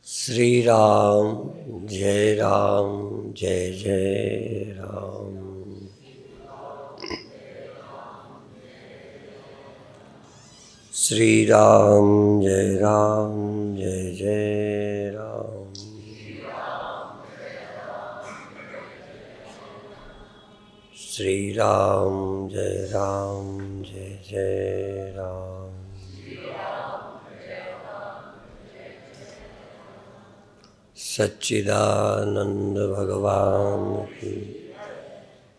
श्री राम जय जय राम। श्री राम जय जय राम। श्री राम जय जय राम। सच्चिदानंद भगवान की,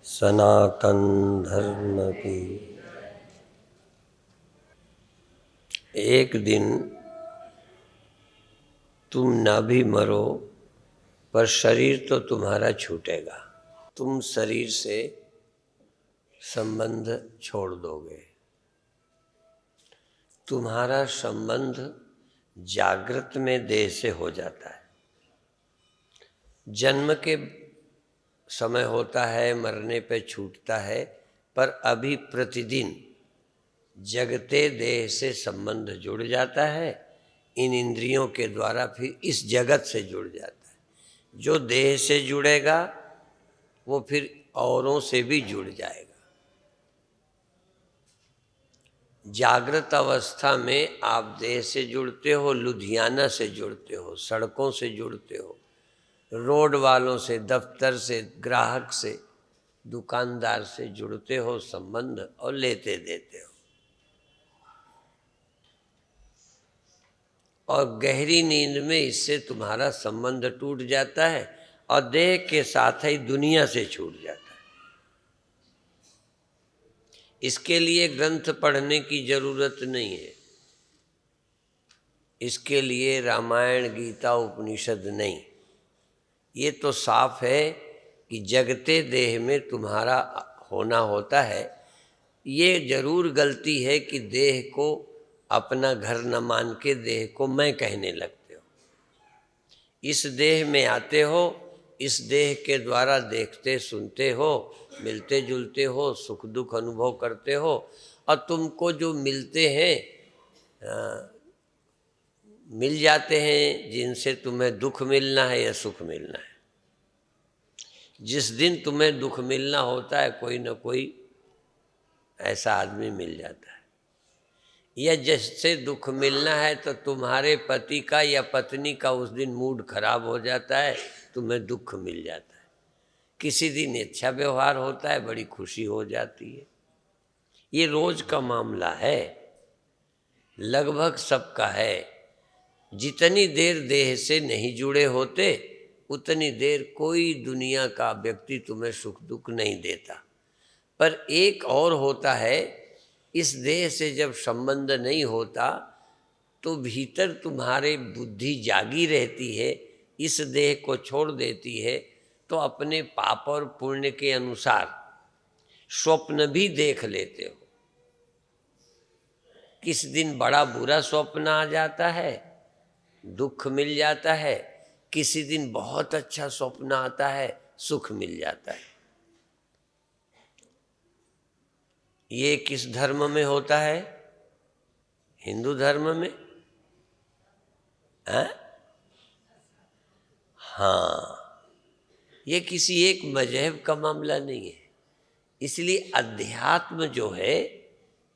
सनातन धर्म की। एक दिन तुम ना भी मरो पर शरीर तो तुम्हारा छूटेगा। तुम शरीर से संबंध छोड़ दोगे। तुम्हारा संबंध जागृत में देह से हो जाता है। जन्म के समय होता है, मरने पे छूटता है, पर अभी प्रतिदिन जगते देह से संबंध जुड़ जाता है। इन इंद्रियों के द्वारा फिर इस जगत से जुड़ जाता है। जो देह से जुड़ेगा वो फिर औरों से भी जुड़ जाएगा। जागृत अवस्था में आप देह से जुड़ते हो, लुधियाना से जुड़ते हो, सड़कों से जुड़ते हो, रोड वालों से, दफ्तर से, ग्राहक से, दुकानदार से जुड़ते हो संबंध और लेते देते हो। और गहरी नींद में इससे तुम्हारा संबंध टूट जाता है और देह के साथ ही दुनिया से छूट जाता है। इसके लिए ग्रंथ पढ़ने की जरूरत नहीं है। इसके लिए रामायण, गीता, उपनिषद नहीं। ये तो साफ है कि जगते देह में तुम्हारा होना होता है। ये जरूर गलती है कि देह को अपना घर न मान के देह को मैं कहने लगते हो। इस देह में आते हो, इस देह के द्वारा देखते सुनते हो, मिलते जुलते हो, सुख दुख अनुभव करते हो। और तुमको जो मिलते हैं, मिल जाते हैं जिनसे तुम्हें दुख मिलना है या सुख मिलना है। जिस दिन तुम्हें दुख मिलना होता है कोई न कोई ऐसा आदमी मिल जाता है। या जिससे दुख मिलना है तो तुम्हारे पति का या पत्नी का उस दिन मूड खराब हो जाता है, तुम्हें दुख मिल जाता है। किसी दिन अच्छा व्यवहार होता है, बड़ी खुशी हो जाती है। ये रोज का मामला है, लगभग सबका है। जितनी देर देह से नहीं जुड़े होते उतनी देर कोई दुनिया का व्यक्ति तुम्हें सुख दुख नहीं देता। पर एक और होता है, इस देह से जब संबंध नहीं होता तो भीतर तुम्हारे बुद्धि जागी रहती है, इस देह को छोड़ देती है तो अपने पाप और पुण्य के अनुसार स्वप्न भी देख लेते हो। किस दिन बड़ा बुरा स्वप्न आ जाता है, दुख मिल जाता है। किसी दिन बहुत अच्छा स्वप्न आता है, सुख मिल जाता है। ये किस धर्म में होता है? हिंदू धर्म में? हाँ, ये किसी एक मजहब का मामला नहीं है। इसलिए अध्यात्म जो है,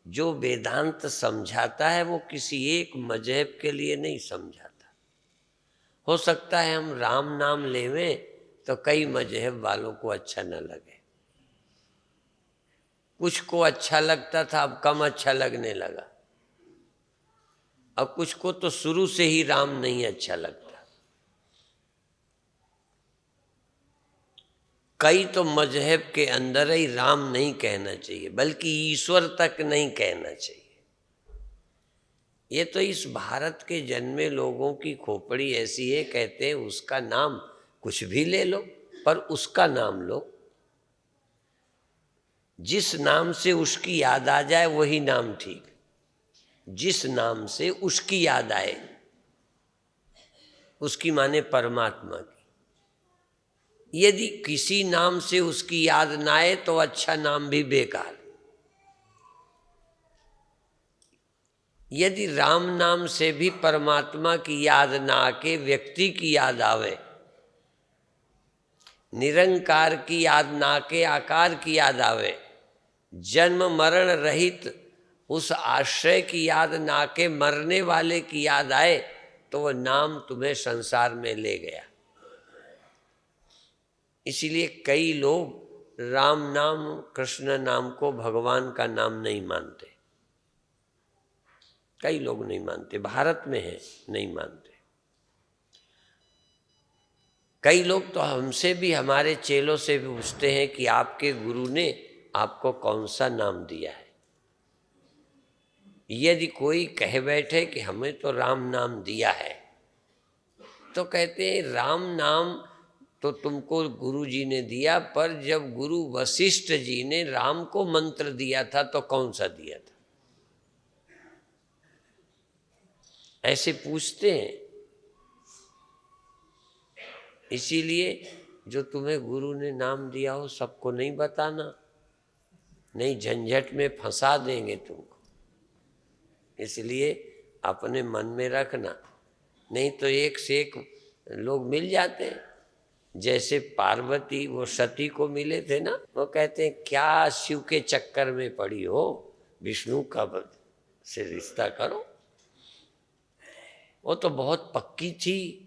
जो वेदांत समझाता है, वो किसी एक मजहब के लिए नहीं समझाता। हो सकता है हम राम नाम लेवें तो कई मजहब वालों को अच्छा न लगे। कुछ को अच्छा लगता था, अब कम अच्छा लगने लगा। अब कुछ को तो शुरू से ही राम नहीं अच्छा लगता। कई तो मजहब के अंदर ही राम नहीं कहना चाहिए, बल्कि ईश्वर तक नहीं कहना चाहिए। ये तो इस भारत के जन्मे लोगों की खोपड़ी ऐसी है, कहते हैं उसका नाम कुछ भी ले लो, पर उसका नाम लो। जिस नाम से उसकी याद आ जाए वही नाम ठीक। जिस नाम से उसकी याद आए, उसकी माने परमात्मा की। यदि किसी नाम से उसकी याद ना आए तो अच्छा नाम भी बेकार। यदि राम नाम से भी परमात्मा की याद ना आके व्यक्ति की याद आवे, निरंकार की याद ना के आकार की याद आवे, जन्म मरण रहित उस आश्रय की याद ना के मरने वाले की याद आए, तो वह नाम तुम्हें संसार में ले गया। इसीलिए कई लोग राम नाम कृष्ण नाम को भगवान का नाम नहीं मानते। कई लोग नहीं मानते, भारत में है नहीं मानते। कई लोग तो हमसे भी, हमारे चेलों से भी पूछते हैं कि आपके गुरु ने आपको कौन सा नाम दिया है। यदि कोई कह बैठे कि हमें तो राम नाम दिया है, तो कहते हैं राम नाम तो तुमको गुरु जी ने दिया, पर जब गुरु वशिष्ठ जी ने राम को मंत्र दिया था तो कौन सा दिया था? ऐसे पूछते हैं। इसीलिए जो तुम्हें गुरु ने नाम दिया हो सबको नहीं बताना, नहीं झंझट में फंसा देंगे तुमको। इसलिए अपने मन में रखना, नहीं तो एक से एक लोग मिल जाते हैं। जैसे पार्वती वो सती को मिले थे ना, वो कहते हैं क्या शिव के चक्कर में पड़ी हो, विष्णु का से रिश्ता करो। वो तो बहुत पक्की थी,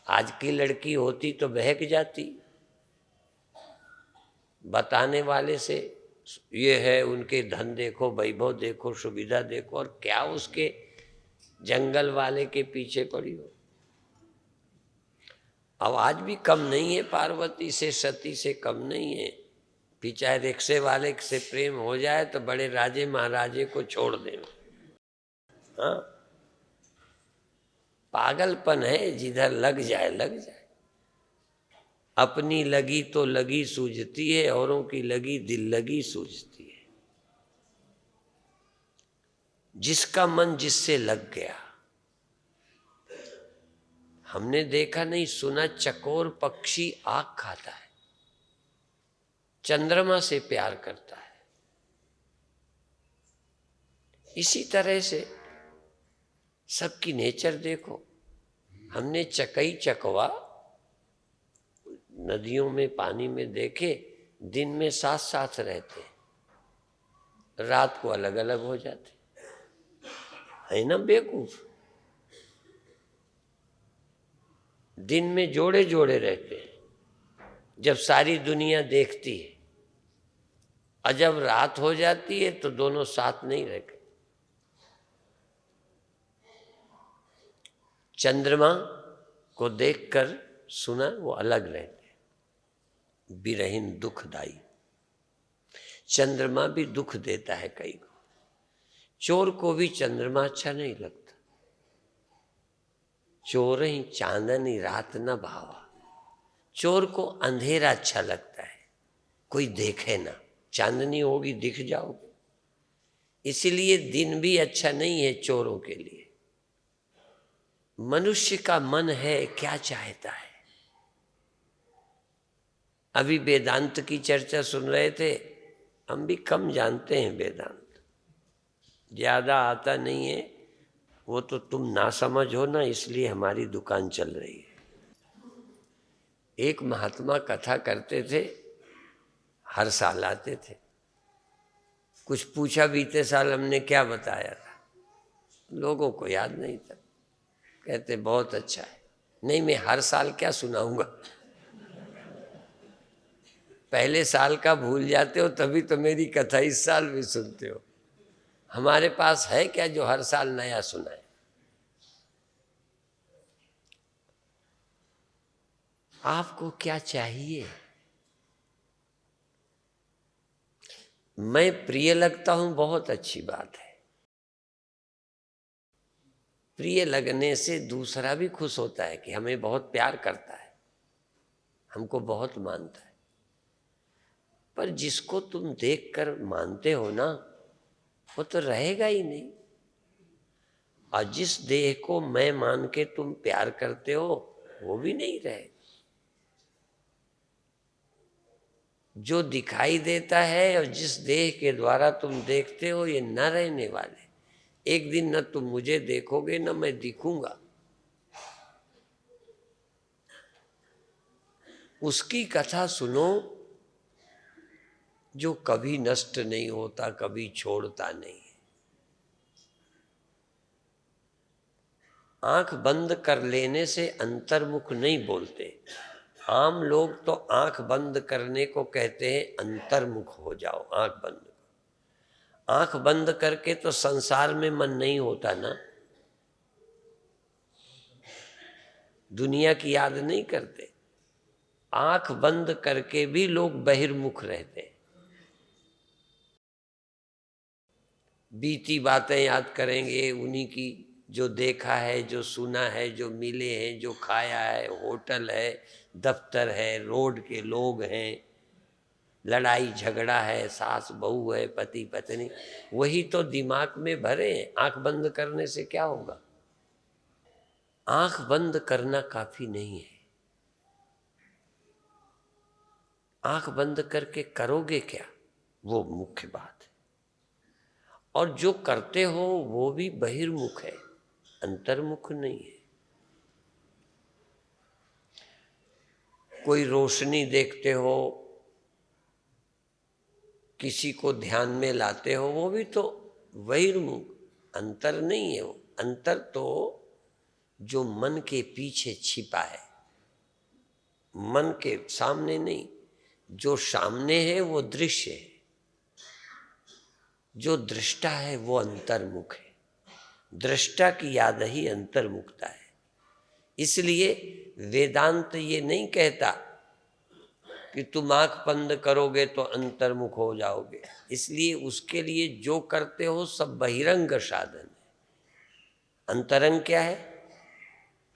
आज की लड़की होती तो बहक जाती। बताने वाले से ये है, उनके धन देखो, वैभव देखो, सुविधा देखो, और क्या उसके जंगल वाले के पीछे पड़ी हो। अब आज भी कम नहीं है, पार्वती से सती से कम नहीं है। चाहे रिक्शे वाले से प्रेम हो जाए तो बड़े राजे महाराजे को छोड़ दें। हाँ, पागलपन है, जिधर लग जाए लग जाए। अपनी लगी तो लगी सूझती है, औरों की लगी दिल लगी सूझती है। जिसका मन जिससे लग गया। हमने देखा नहीं सुना, चकोर पक्षी आग खाता है, चंद्रमा से प्यार करता है। इसी तरह से सबकी नेचर देखो। हमने चकई चकवा नदियों में पानी में देखे, दिन में साथ साथ रहते, रात को अलग अलग हो जाते, है ना बेवकूफ। दिन में जोड़े जोड़े रहते हैं जब सारी दुनिया देखती है, और जब रात हो जाती है तो दोनों साथ नहीं रहते। चंद्रमा को देखकर सुना वो अलग रहते, बिरहीन दुखदाई। चंद्रमा भी दुख देता है कई को। चोर को भी चंद्रमा अच्छा नहीं लगता। चोर ही चांदनी रात न भावा। चोर को अंधेरा अच्छा लगता है, कोई देखे ना, चांदनी होगी दिख जाओगे। इसीलिए दिन भी अच्छा नहीं है चोरों के लिए। मनुष्य का मन है क्या चाहता है। अभी वेदांत की चर्चा सुन रहे थे, हम भी कम जानते हैं वेदांत, ज्यादा आता नहीं है। वो तो तुम ना समझ हो ना, इसलिए हमारी दुकान चल रही है। एक महात्मा कथा करते थे, हर साल आते थे। कुछ पूछा बीते साल हमने क्या बताया था, लोगों को याद नहीं था। कहते बहुत अच्छा है। नहीं, मैं हर साल क्या सुनाऊंगा। पहले साल का भूल जाते हो, तभी तो मेरी कथा इस साल भी सुनते हो। हमारे पास है क्या जो हर साल नया सुनाए। आपको क्या चाहिए। मैं प्रिय लगता हूं, बहुत अच्छी बात है। प्रिय लगने से दूसरा भी खुश होता है कि हमें बहुत प्यार करता है, हमको बहुत मानता है। पर जिसको तुम देखकर मानते हो ना, वो तो रहेगा ही नहीं। और जिस देह को मैं मान के तुम प्यार करते हो, वो भी नहीं रहेगा। जो दिखाई देता है और जिस देह के द्वारा तुम देखते हो, ये न रहने वाले। एक दिन न तुम मुझे देखोगे न मैं दिखूंगा। उसकी कथा सुनो जो कभी नष्ट नहीं होता, कभी छोड़ता नहीं। आंख बंद कर लेने से अंतर्मुख नहीं बोलते। आम लोग तो आंख बंद करने को कहते हैं अंतर्मुख हो जाओ, आंख बंद। आंख बंद करके तो संसार में मन नहीं होता ना, दुनिया की याद नहीं करते। आंख बंद करके भी लोग बहिर्मुख रहते हैं। बीती बातें याद करेंगे, उन्हीं की जो देखा है, जो सुना है, जो मिले हैं, जो खाया है, होटल है, दफ्तर है, रोड के लोग हैं, लड़ाई झगड़ा है, सास बहू है, पति पत्नी, वही तो दिमाग में भरे हैं। आंख बंद करने से क्या होगा? आंख बंद करना काफी नहीं है। आंख बंद करके करोगे क्या, वो मुख्य बात है। और जो करते हो वो भी बहिर्मुख है, अंतर्मुख नहीं है। कोई रोशनी देखते हो, किसी को ध्यान में लाते हो, वो भी तो बहिर्मुख, अंतर नहीं है। वो अंतर तो जो मन के पीछे छिपा है, मन के सामने नहीं। जो सामने है वो दृश्य है, जो दृष्टा है वो अंतर्मुख है। दृष्टा की याद ही अंतर्मुखता है। इसलिए वेदांत ये नहीं कहता कि तुम आंख बंद करोगे तो अंतर्मुख हो जाओगे। इसलिए उसके लिए जो करते हो सब बहिरंग साधन है। अंतरंग क्या है?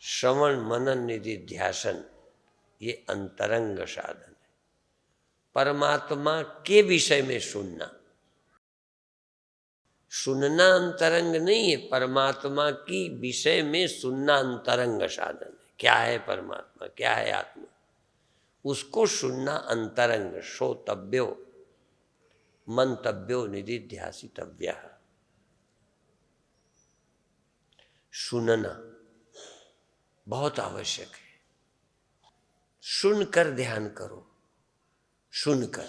श्रवण मनन निधिध्यासन, ये अंतरंग साधन है। परमात्मा के विषय में सुनना, सुनना अंतरंग नहीं है, परमात्मा की विषय में सुनना अंतरंग साधन है। क्या है परमात्मा, क्या है आत्मा, उसको सुनना अंतरंग। श्रोतव्यो मंतव्यो निधिध्यासितव्य। सुनना बहुत आवश्यक है। सुनकर ध्यान करो, सुनकर,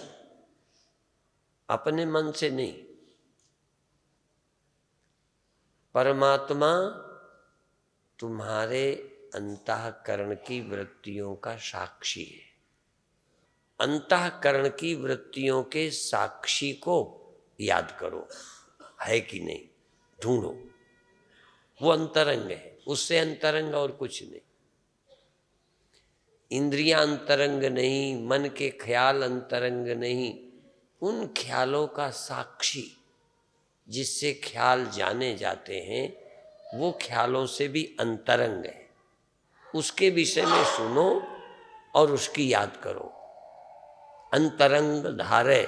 अपने मन से नहीं। परमात्मा तुम्हारे अंतःकरण की वृत्तियों का साक्षी है। अंतःकरण की वृत्तियों के साक्षी को याद करो, है कि नहीं, ढूंढो। वो अंतरंग है, उससे अंतरंग और कुछ नहीं। इंद्रियां अंतरंग नहीं, मन के ख्याल अंतरंग नहीं। उन ख्यालों का साक्षी जिससे ख्याल जाने जाते हैं, वो ख्यालों से भी अंतरंग है। उसके विषय में सुनो और उसकी याद करो। अंतरंग धारे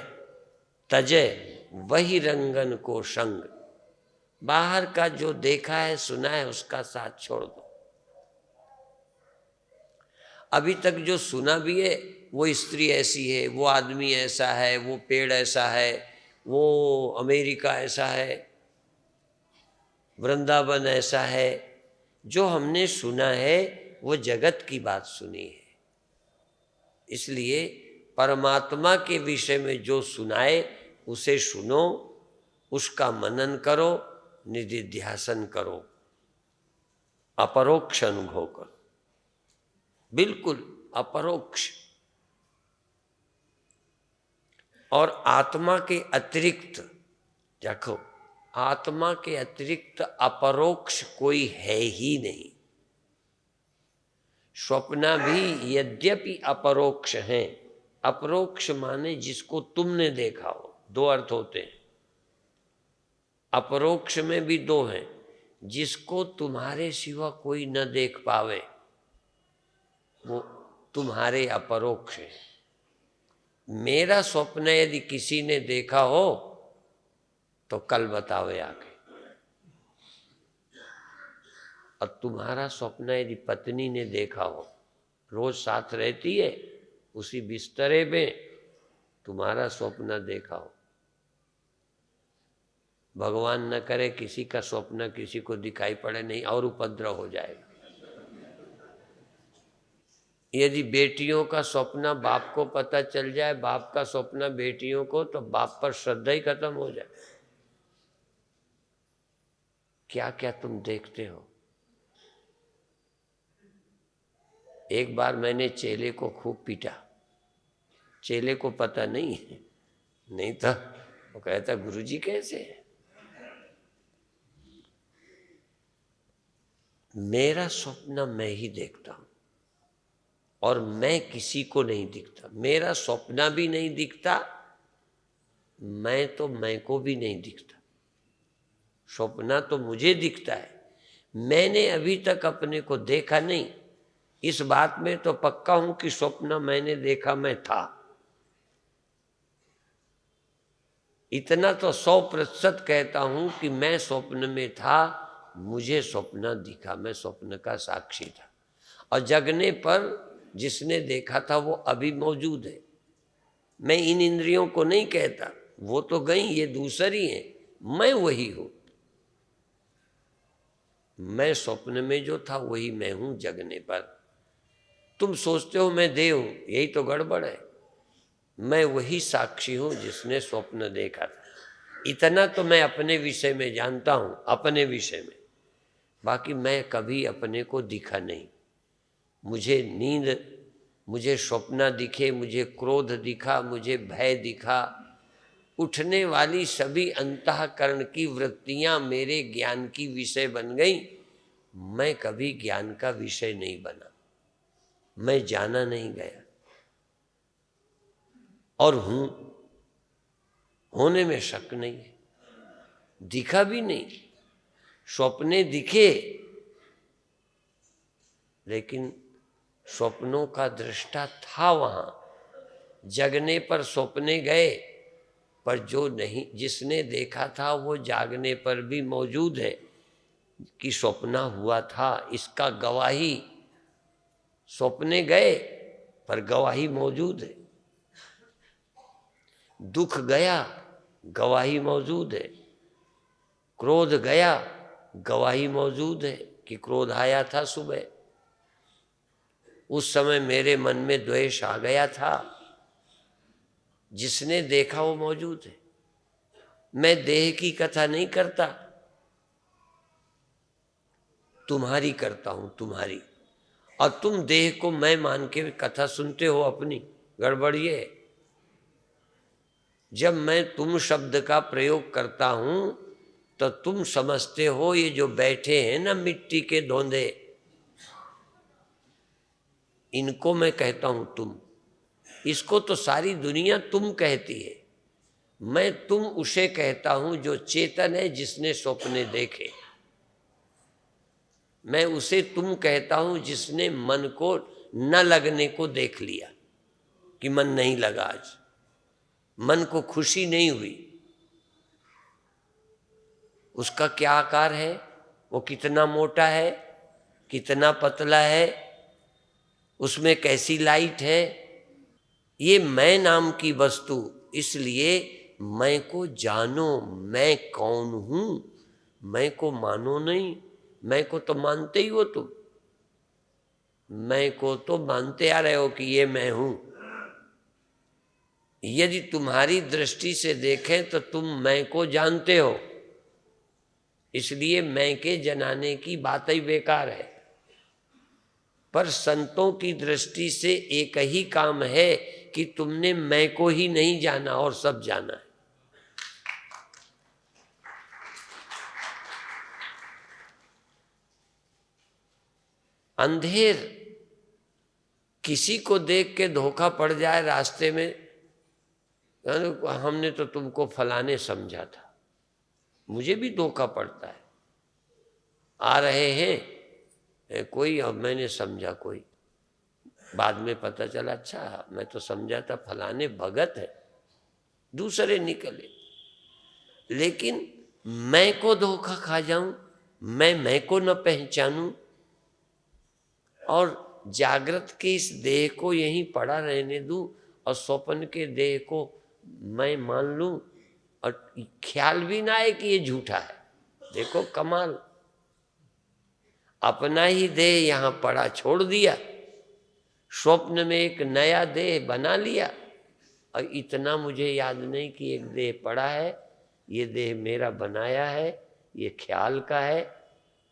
तजे वही रंगन को संग। बाहर का जो देखा है सुना है उसका साथ छोड़ दो। अभी तक जो सुना भी है, वो स्त्री ऐसी है, वो आदमी ऐसा है, वो पेड़ ऐसा है, वो अमेरिका ऐसा है, वृंदावन ऐसा है, जो हमने सुना है वो जगत की बात सुनी है। इसलिए परमात्मा के विषय में जो सुनाए उसे सुनो, उसका मनन करो, निधिध्यासन करो, अपरोक्ष अनुभव करो, बिल्कुल अपरोक्ष। और आत्मा के अतिरिक्त देखो, आत्मा के अतिरिक्त अपरोक्ष कोई है ही नहीं। स्वप्न भी यद्यपि अपरोक्ष हैं। अपरोक्ष माने जिसको तुमने देखा हो, दो अर्थ होते हैं। अपरोक्ष में भी दो हैं, जिसको तुम्हारे सिवा कोई न देख पावे, वो तुम्हारे अपरोक्ष है। मेरा स्वप्न यदि किसी ने देखा हो तो कल बतावे आके। और तुम्हारा स्वप्न यदि पत्नी ने देखा हो, रोज साथ रहती है, उसी बिस्तरे में तुम्हारा स्वप्न देखा हो, भगवान न करे किसी का स्वप्न किसी को दिखाई पड़े नहीं और उपद्रव हो जाएगा। यदि बेटियों का स्वप्न बाप को पता चल जाए, बाप का स्वप्न बेटियों को, तो बाप पर श्रद्धा ही खत्म हो जाए। क्या क्या तुम देखते हो। एक बार मैंने चेले को खूब पीटा। चेले को पता नहीं था, वो कहता गुरुजी कैसे है। मेरा स्वप्न मैं ही देखता हूं और मैं किसी को नहीं दिखता। मेरा स्वप्न भी नहीं दिखता, मैं को भी नहीं दिखता। स्वप्न तो मुझे दिखता है, मैंने अभी तक अपने को देखा नहीं। इस बात में तो पक्का हूं कि स्वप्न मैंने देखा मैं था। इतना तो 100% कहता हूं कि मैं स्वप्न में था, मुझे स्वप्न दिखा, मैं स्वप्न का साक्षी था। और जगने पर जिसने देखा था वो अभी मौजूद है। मैं इन इंद्रियों को नहीं कहता, वो तो गई, ये दूसरी है, मैं वही हूं। मैं स्वप्न में जो था वही मैं हूं जगने पर। तुम सोचते हो मैं देह हूं, यही तो गड़बड़ है। मैं वही साक्षी हूं जिसने स्वप्न देखा था। इतना तो मैं अपने विषय में जानता हूं, अपने विषय में। बाकी मैं कभी अपने को दिखा नहीं। मुझे नींद, मुझे स्वप्न दिखे, मुझे क्रोध दिखा, मुझे भय दिखा, उठने वाली सभी अंतःकरण की वृत्तियां मेरे ज्ञान की विषय बन गई। मैं कभी ज्ञान का विषय नहीं बना, मैं जाना नहीं गया और हूं, होने में शक नहीं है। दिखा भी नहीं, स्वप्ने दिखे लेकिन स्वप्नों का दृष्टा था वहां। जगने पर स्वप्ने गए, पर जो नहीं, जिसने देखा था वो जागने पर भी मौजूद है कि स्वप्न हुआ था। इसका गवाही, स्वप्ने गए पर गवाही मौजूद है। दुख गया, गवाही मौजूद है। क्रोध गया, गवाही मौजूद है कि क्रोध आया था सुबह। उस समय मेरे मन में द्वेष आ गया था, जिसने देखा वो मौजूद है। मैं देह की कथा नहीं करता, तुम्हारी करता हूं, तुम्हारी। और तुम देह को मैं मान के कथा सुनते हो अपनी। गड़बड़ ये है, जब मैं तुम शब्द का प्रयोग करता हूं तो तुम समझते हो ये जो बैठे हैं ना मिट्टी के धोंधे, इनको मैं कहता हूं तुम। इसको तो सारी दुनिया तुम कहती है, मैं तुम उसे कहता हूं जो चेतन है, जिसने स्वप्ने देखे। मैं उसे तुम कहता हूं जिसने मन को न लगने को देख लिया कि मन नहीं लगा, आज मन को खुशी नहीं हुई। उसका क्या आकार है, वो कितना मोटा है, कितना पतला है, उसमें कैसी लाइट है, ये मैं नाम की वस्तु। इसलिए मैं को जानो, मैं कौन हूं, मैं को मानो नहीं। मैं को तो मानते ही हो तुम, मैं को तो मानते आ रहे हो कि ये मैं हूं। यदि तुम्हारी दृष्टि से देखें तो तुम मैं को जानते हो, इसलिए मैं के जनाने की बात ही बेकार है। पर संतों की दृष्टि से एक ही काम है कि तुमने मैं को ही नहीं जाना और सब जाना है। अंधेर किसी को देख के धोखा पड़ जाए रास्ते में, हमने तो तुमको फलाने समझा था। मुझे भी धोखा पड़ता है, आ रहे हैं कोई, अब मैंने समझा कोई, बाद में पता चला अच्छा मैं तो समझा था फलाने भगत है, दूसरे निकले। लेकिन मैं को धोखा खा जाऊं, मैं को न पहचानूं और जागृत के इस देह को यहीं पड़ा रहने दूं और स्वप्न के देह को मैं मान लूं, और ख्याल भी ना आए कि ये झूठा है। देखो कमाल, अपना ही देह यहाँ पड़ा छोड़ दिया, स्वप्न में एक नया देह बना लिया, और इतना मुझे याद नहीं कि एक देह पड़ा है, ये देह मेरा बनाया है, ये ख्याल का है,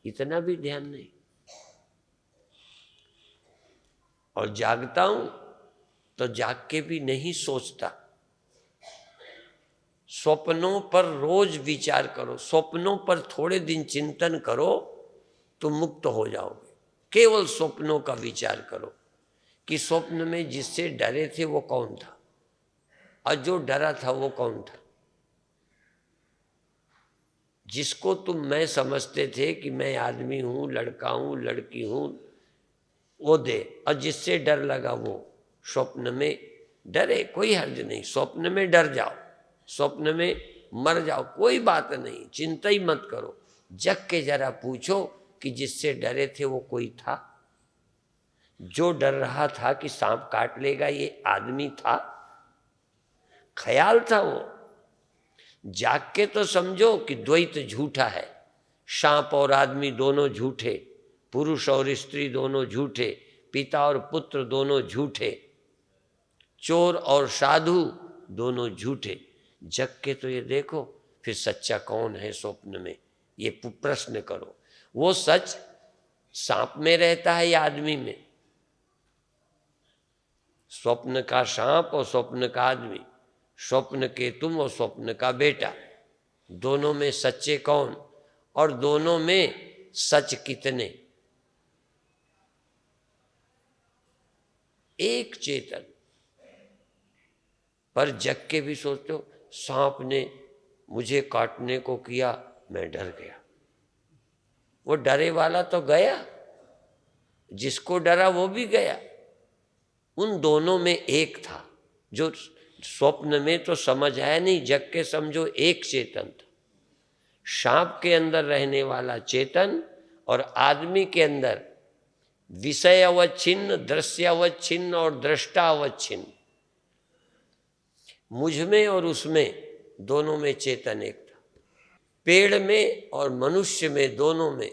इतना भी ध्यान नहीं। और जागता हूं तो जाग के भी नहीं सोचता। स्वप्नों पर रोज विचार करो, स्वप्नों पर थोड़े दिन चिंतन करो तो मुक्त हो जाओगे। केवल स्वप्नों का विचार करो कि स्वप्न में जिससे डरे थे वो कौन था, और जो डरा था वो कौन था। जिसको तुम मैं समझते थे कि मैं आदमी हूं, लड़का हूं, लड़की हूं, वो दे, और जिससे डर लगा वो स्वप्न में डरे, कोई हर्ज नहीं। स्वप्न में डर जाओ, स्वप्न में मर जाओ, कोई बात नहीं, चिंता ही मत करो। जग के जरा पूछो कि जिससे डरे थे वो कोई था। जो डर रहा था कि सांप काट लेगा, ये आदमी था, ख्याल था वो। जाग के तो समझो कि द्वैत झूठा है, सांप और आदमी दोनों झूठे, पुरुष और स्त्री दोनों झूठे, पिता और पुत्र दोनों झूठे, चोर और साधु दोनों झूठे। जग के तो ये देखो, फिर सच्चा कौन है स्वप्न में, ये प्रश्न करो। वो सच सांप में रहता है या आदमी में? स्वप्न का सांप और स्वप्न का आदमी, स्वप्न के तुम और स्वप्न का बेटा, दोनों में सच्चे कौन, और दोनों में सच कितने? एक चेतन। पर जग के भी सोचते हो, सांप ने मुझे काटने को किया, मैं डर गया। वो डरे वाला तो गया, जिसको डरा वो भी गया। उन दोनों में एक था, जो स्वप्न में तो समझ आया नहीं, जग के समझो एक चेतन था। सांप के अंदर रहने वाला चेतन और आदमी के अंदर विषय अवच्छिन्न, दृश्य अवच्छिन्न और दृष्टा अवच्छिन्न, मुझ में और उसमें, दोनों में चेतन एक था। पेड़ में और मनुष्य में, दोनों में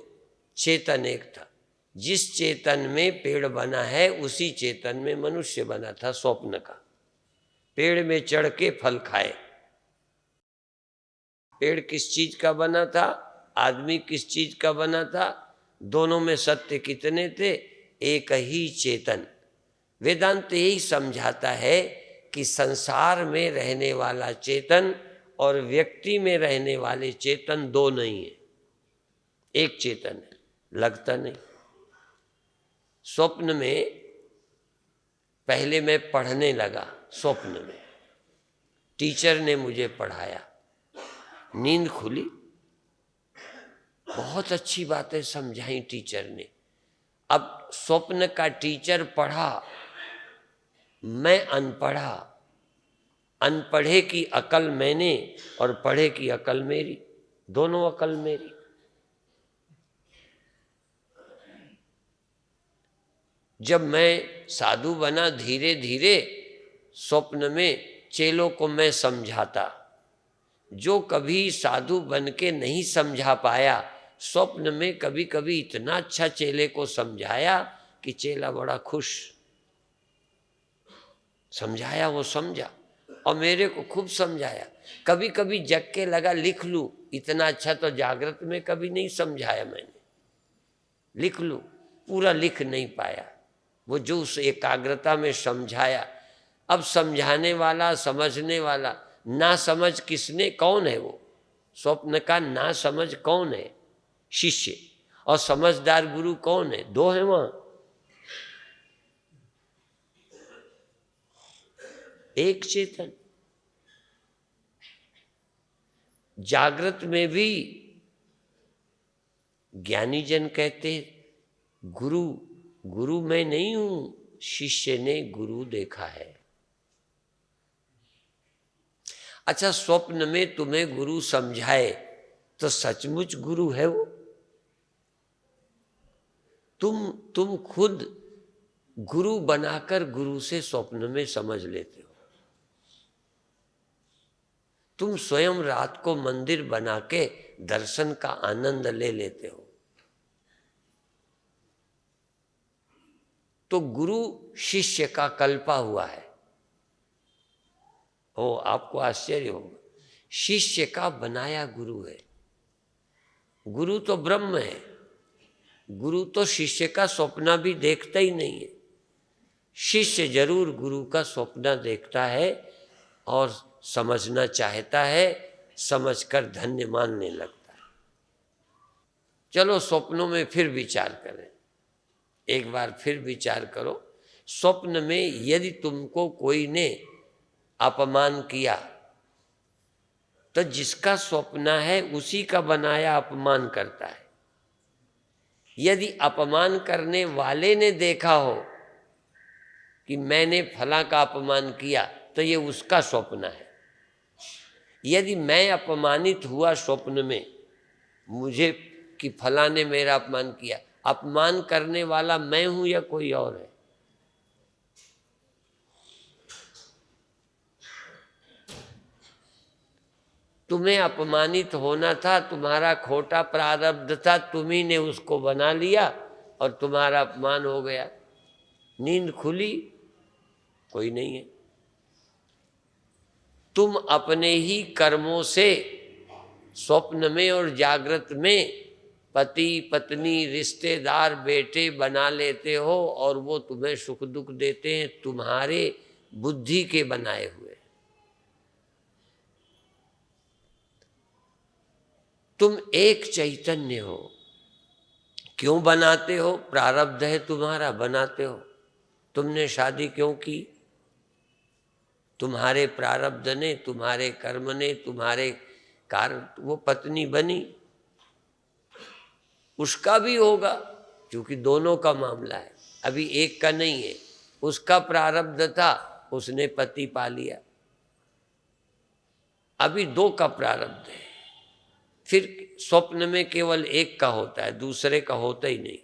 चेतन एक था। जिस चेतन में पेड़ बना है उसी चेतन में मनुष्य बना था स्वप्न का। पेड़ में चढ़ के फल खाए। पेड़ किस चीज का बना था, आदमी किस चीज का बना था, दोनों में सत्य कितने थे? एक ही चेतन। वेदांत यही समझाता है कि संसार में रहने वाला चेतन और व्यक्ति में रहने वाले चेतन दो नहीं है, एक चेतन है। लगता नहीं। स्वप्न में पहले मैं पढ़ने लगा, स्वप्न में टीचर ने मुझे पढ़ाया, नींद खुली, बहुत अच्छी बातें समझाई टीचर ने। अब स्वप्न का टीचर पढ़ा, मैं अनपढ़ा, अनपढ़े की अकल मैंने और पढ़े की अकल मेरी, दोनों अकल मेरी। जब मैं साधु बना, धीरे धीरे स्वप्न में चेलों को मैं समझाता। जो कभी साधु बन के नहीं समझा पाया, स्वप्न में कभी कभी इतना अच्छा चेले को समझाया कि चेला बड़ा खुश। समझाया, वो समझा, और मेरे को खूब समझाया। कभी कभी जग के लगा लिख लूं, इतना अच्छा तो जागृत में कभी नहीं समझाया मैंने, लिख लूं, पूरा लिख नहीं पाया। वो जो उस एकाग्रता में समझाया। अब समझाने वाला, समझने वाला, ना समझ किसने, कौन है वो? स्वप्न का ना समझ कौन है? शिष्य। और समझदार गुरु कौन है? दो है वहां, एक चेतन। जागृत में भी ज्ञानी जन कहते गुरु, गुरु मैं नहीं हूं, शिष्य ने गुरु देखा है। अच्छा, स्वप्न में तुम्हें गुरु समझाए तो सचमुच गुरु है वो? तुम खुद गुरु बनाकर गुरु से स्वप्न में समझ लेते हो। तुम स्वयं रात को मंदिर बना के दर्शन का आनंद ले लेते हो। तो गुरु शिष्य का कल्पा हुआ है। आपको आश्चर्य होगा, शिष्य का बनाया गुरु है। गुरु तो ब्रह्म है, गुरु तो शिष्य का स्वप्न भी देखता ही नहीं है। शिष्य जरूर गुरु का स्वप्न देखता है और समझना चाहता है, समझकर धन्य मानने लगता है। चलो स्वप्नों में फिर विचार करें, एक बार फिर विचार करो। स्वप्न में यदि तुमको कोई ने अपमान किया तो जिसका स्वप्न है उसी का बनाया अपमान करता है। यदि अपमान करने वाले ने देखा हो कि मैंने फला का अपमान किया तो ये उसका स्वप्न है। यदि मैं अपमानित हुआ स्वप्न में, मुझे कि फला ने मेरा अपमान किया, अपमान करने वाला मैं हूं या कोई और है? तुम्हें अपमानित होना था, तुम्हारा खोटा प्रारब्ध था, तुम्ही ने उसको बना लिया और तुम्हारा अपमान हो गया। नींद खुली, कोई नहीं है। तुम अपने ही कर्मों से स्वप्न में और जागृत में पति पत्नी रिश्तेदार बेटे बना लेते हो और वो तुम्हें सुख दुख देते हैं, तुम्हारे बुद्धि के बनाए हुए। तुम एक चैतन्य हो। क्यों बनाते हो? प्रारब्ध है तुम्हारा, बनाते हो। तुमने शादी क्यों की? तुम्हारे प्रारब्ध ने, तुम्हारे कर्म ने, तुम्हारे कारण वो पत्नी बनी। उसका भी होगा, क्योंकि दोनों का मामला है, अभी एक का नहीं है। उसका प्रारब्ध था, उसने पति पा लिया, अभी दो का प्रारब्ध है। फिर स्वप्न में केवल एक का होता है, दूसरे का होता ही नहीं।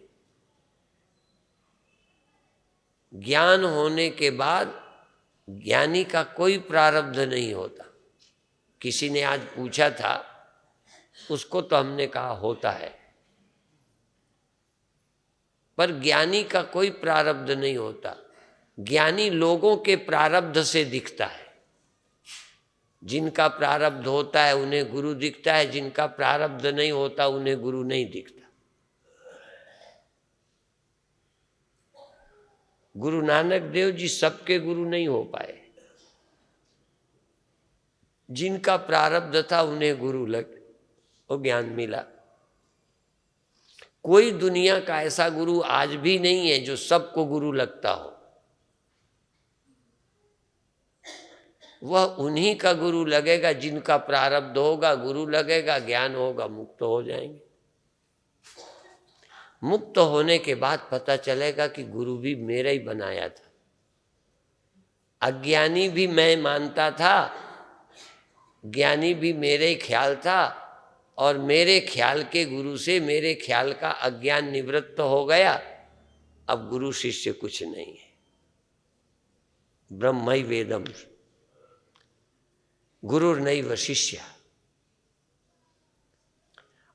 ज्ञान होने के बाद ज्ञानी का कोई प्रारब्ध नहीं होता। किसी ने आज पूछा था, उसको तो हमने कहा होता है, पर ज्ञानी का कोई प्रारब्ध नहीं होता। ज्ञानी लोगों के प्रारब्ध से दिखता है। जिनका प्रारब्ध होता है उन्हें गुरु दिखता है, जिनका प्रारब्ध नहीं होता उन्हें गुरु नहीं दिखता। गुरु नानक देव जी सबके गुरु नहीं हो पाए। जिनका प्रारब्ध था उन्हें गुरु लग और ज्ञान मिला। कोई दुनिया का ऐसा गुरु आज भी नहीं है जो सबको गुरु लगता हो। वह उन्हीं का गुरु लगेगा जिनका प्रारब्ध होगा, गुरु लगेगा, ज्ञान होगा, मुक्त हो जाएंगे। मुक्त होने के बाद पता चलेगा कि गुरु भी मेरा ही बनाया था। अज्ञानी भी मैं मानता था, ज्ञानी भी मेरे ही ख्याल था, और मेरे ख्याल के गुरु से मेरे ख्याल का अज्ञान निवृत्त हो गया। अब गुरु शिष्य कुछ नहीं है, ब्रह्मै वेदम गुरुर्नैव शिष्य।